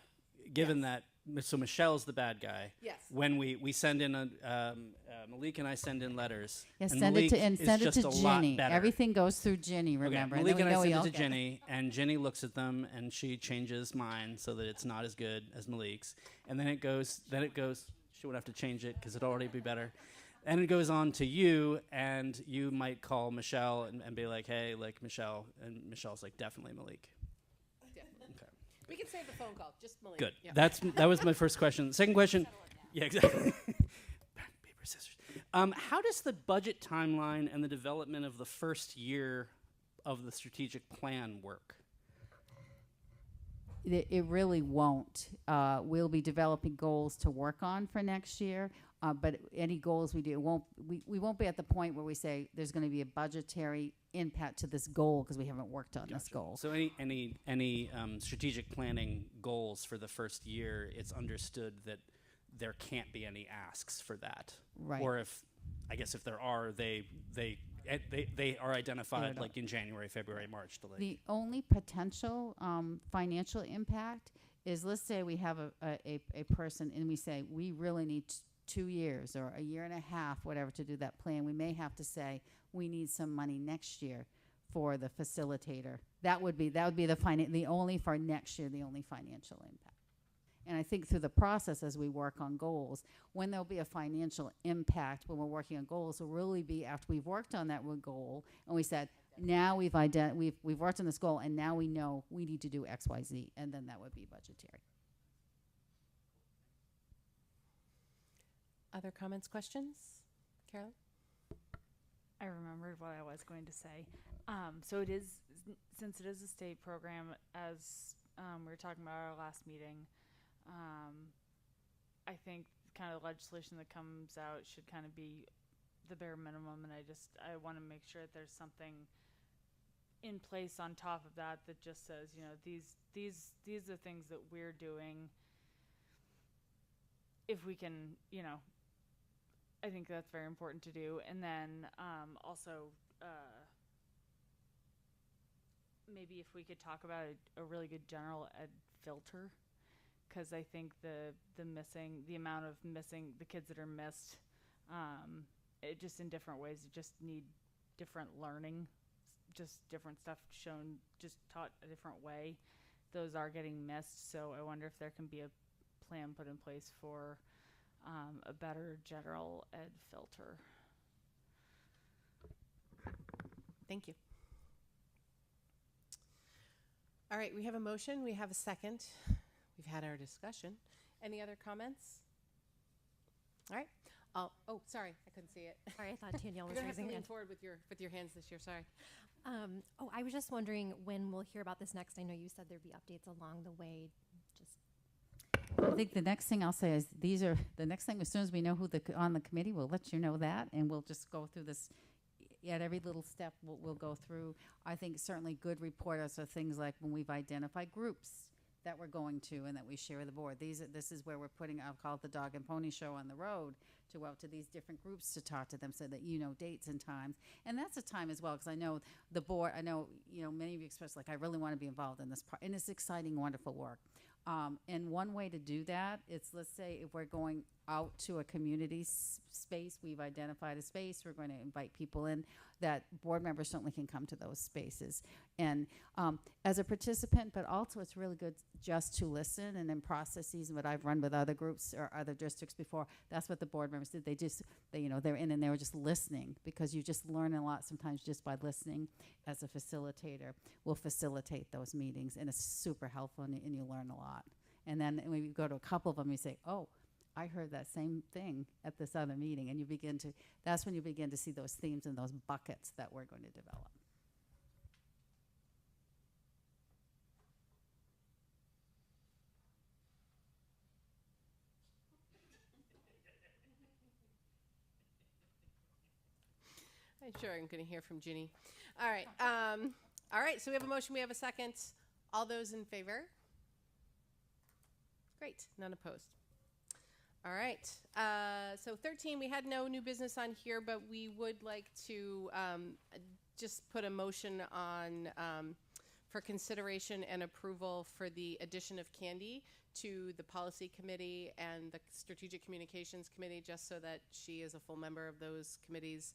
S7: given that, so Michelle's the bad guy.
S1: Yes.
S7: When we send in Malik and I send in letters.
S2: Yeah,
S7: and
S2: send it to
S7: Malik is
S2: send it
S7: just
S2: to
S7: a lot
S2: Ginny.
S7: better.
S2: Everything goes through Ginny. Remember,
S7: Okay,
S2: and then
S7: Malik
S2: we
S7: and I
S2: know we
S7: send
S2: all
S7: it to
S2: get
S7: Ginny, and Ginny looks at them, and she changes mine so that it's not as good as Malik's. And then it goes. She would have to change it because it'd already be better. And it goes on to you, and you might call Michelle and be like, "Hey, like Michelle," and Michelle's like, "Definitely Malik."
S1: Definitely.
S7: Okay.
S1: We can save the phone call. Just Malik.
S7: Good.
S1: Yeah.
S7: That was my first question. Second question. Yeah, exactly. Back, paper, scissors. How does the budget timeline and the development of the first year of the strategic plan work?
S2: It really won't. We'll be developing goals to work on for next year, but any goals we do, we won't be at the point where we say there's going to be a budgetary impact to this goal because we haven't worked on this goal.
S7: So any strategic planning goals for the first year, it's understood that there can't be any asks for that.
S2: Right.
S7: Or if there are, they are identified like in January, February, March to like.
S2: The only potential financial impact is, let's say we have a person and we say we really need 2 years or a year and a half, whatever, to do that plan. We may have to say we need some money next year for the facilitator. That would be the only for next year, the only financial impact. And I think through the process as we work on goals, when there'll be a financial impact when we're working on goals will really be after we've worked on that goal and we said, now we've worked on this goal and now we know we need to do X, Y, Z, and then that would be budgetary.
S1: Other comments, questions? Carolyn?
S6: I remembered what I was going to say. So it is, since it is a state program, as we were talking about at our last meeting, I think kind of legislation that comes out should kind of be the bare minimum, and I want to make sure that there's something in place on top of that that just says, these are things that we're doing. If we can, I think that's very important to do. And then also maybe if we could talk about a really good general ed filter, because I think the amount of the kids that are missed, it just in different ways, you just need different learning, just different stuff shown, just taught a different way. Those are getting missed, so I wonder if there can be a plan put in place for a better general ed filter.
S1: Thank you. All right, we have a motion. We have a second. We've had our discussion. Any other comments? All right. Oh, sorry, I couldn't see it.
S9: Sorry, I thought Danielle
S1: You're
S9: was
S1: gonna have to
S9: raising her
S1: lean
S9: hand.
S1: forward with your hands this year. Sorry.
S9: I was just wondering when we'll hear about this next. I know you said there'd be updates along the way. Just
S2: I think the next thing I'll say is the next thing, as soon as we know who on the committee, we'll let you know that, and we'll just go through this at every little step. We'll go through. I think certainly good reporters are things like when we've identified groups that we're going to and that we share with the board. This is where we're putting, I'll call it the dog and pony show on the road, to go out to these different groups to talk to them so that you know dates and times. And that's a time as well, because I know the board, I know, many of you expressed, like, I really want to be involved in this part. And it's exciting, wonderful work. And one way to do that is, let's say if we're going out to a community space, we've identified a space, we're going to invite people in, that board members certainly can come to those spaces. And as a participant, but also it's really good just to listen, and in processes, what I've run with other groups or other districts before, that's what the board members did. They're in and they were just listening, because you just learn a lot sometimes just by listening. As a facilitator, will facilitate those meetings, and it's super helpful, and you learn a lot. And then when you go to a couple of them, you say, oh, I heard that same thing at this other meeting, and that's when you begin to see those themes and those buckets that we're going to develop.
S1: I'm sure I'm going to hear from Ginny. All right. All right. So we have a motion. We have a second. All those in favor? Great. None opposed. All right. So 13, we had no new business on here, but we would like to just put a motion on for consideration and approval for the addition of Candy to the policy committee and the strategic communications committee, just so that she is a full member of those committees.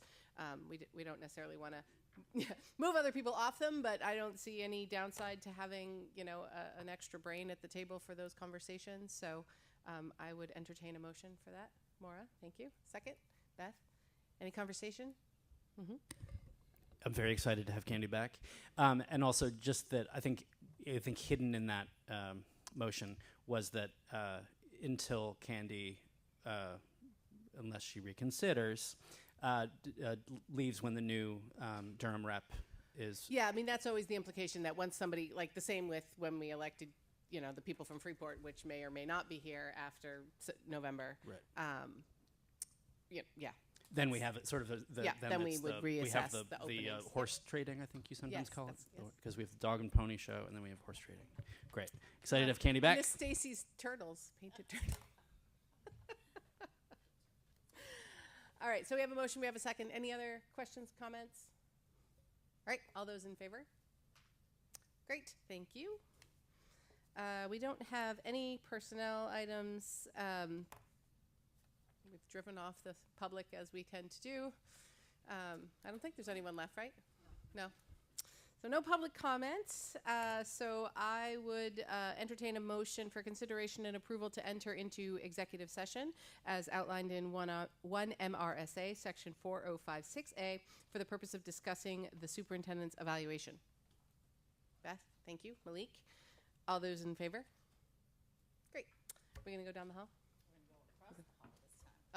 S1: We don't necessarily want to move other people off them, but I don't see any downside to having, an extra brain at the table for those conversations. So I would entertain a motion for that. Maura, thank you. Second, Beth, any conversation? Mm-hmm.
S7: I'm very excited to have Candy back. And also just that I think hidden in that motion was that until Candy, unless she reconsiders, leaves when the new Durham rep is.
S1: Yeah, I mean, that's always the implication, that once somebody, like the same with when we elected, the people from Freeport, which may or may not be here after November.
S7: Right.
S1: Yeah.
S7: Then we have it sort of
S1: then we would reassess
S7: we have
S1: the openings.
S7: horse trading, I think you sometimes
S1: Yes,
S7: call it,
S1: yes.
S7: because we have the dog and pony show, and then we have horse trading. Great, excited to have Candy back.
S1: Miss Stacy's turtles, painted turtles. All right, so we have a motion, we have a second. Any other questions, comments? All right, all those in favor? Great, thank you. We don't have any personnel items. We've driven off the public, as we tend to do. I don't think there's anyone left, right? No. So no public comments. So I would entertain a motion for consideration and approval to enter into executive session as outlined in 1 MRSA section 4056A for the purpose of discussing the superintendent's evaluation. Beth, thank you. Malik, all those in favor? Great. We're going to go down the hall? We're going to go across the hall this time.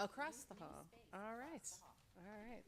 S1: Across the hall. All right. All right.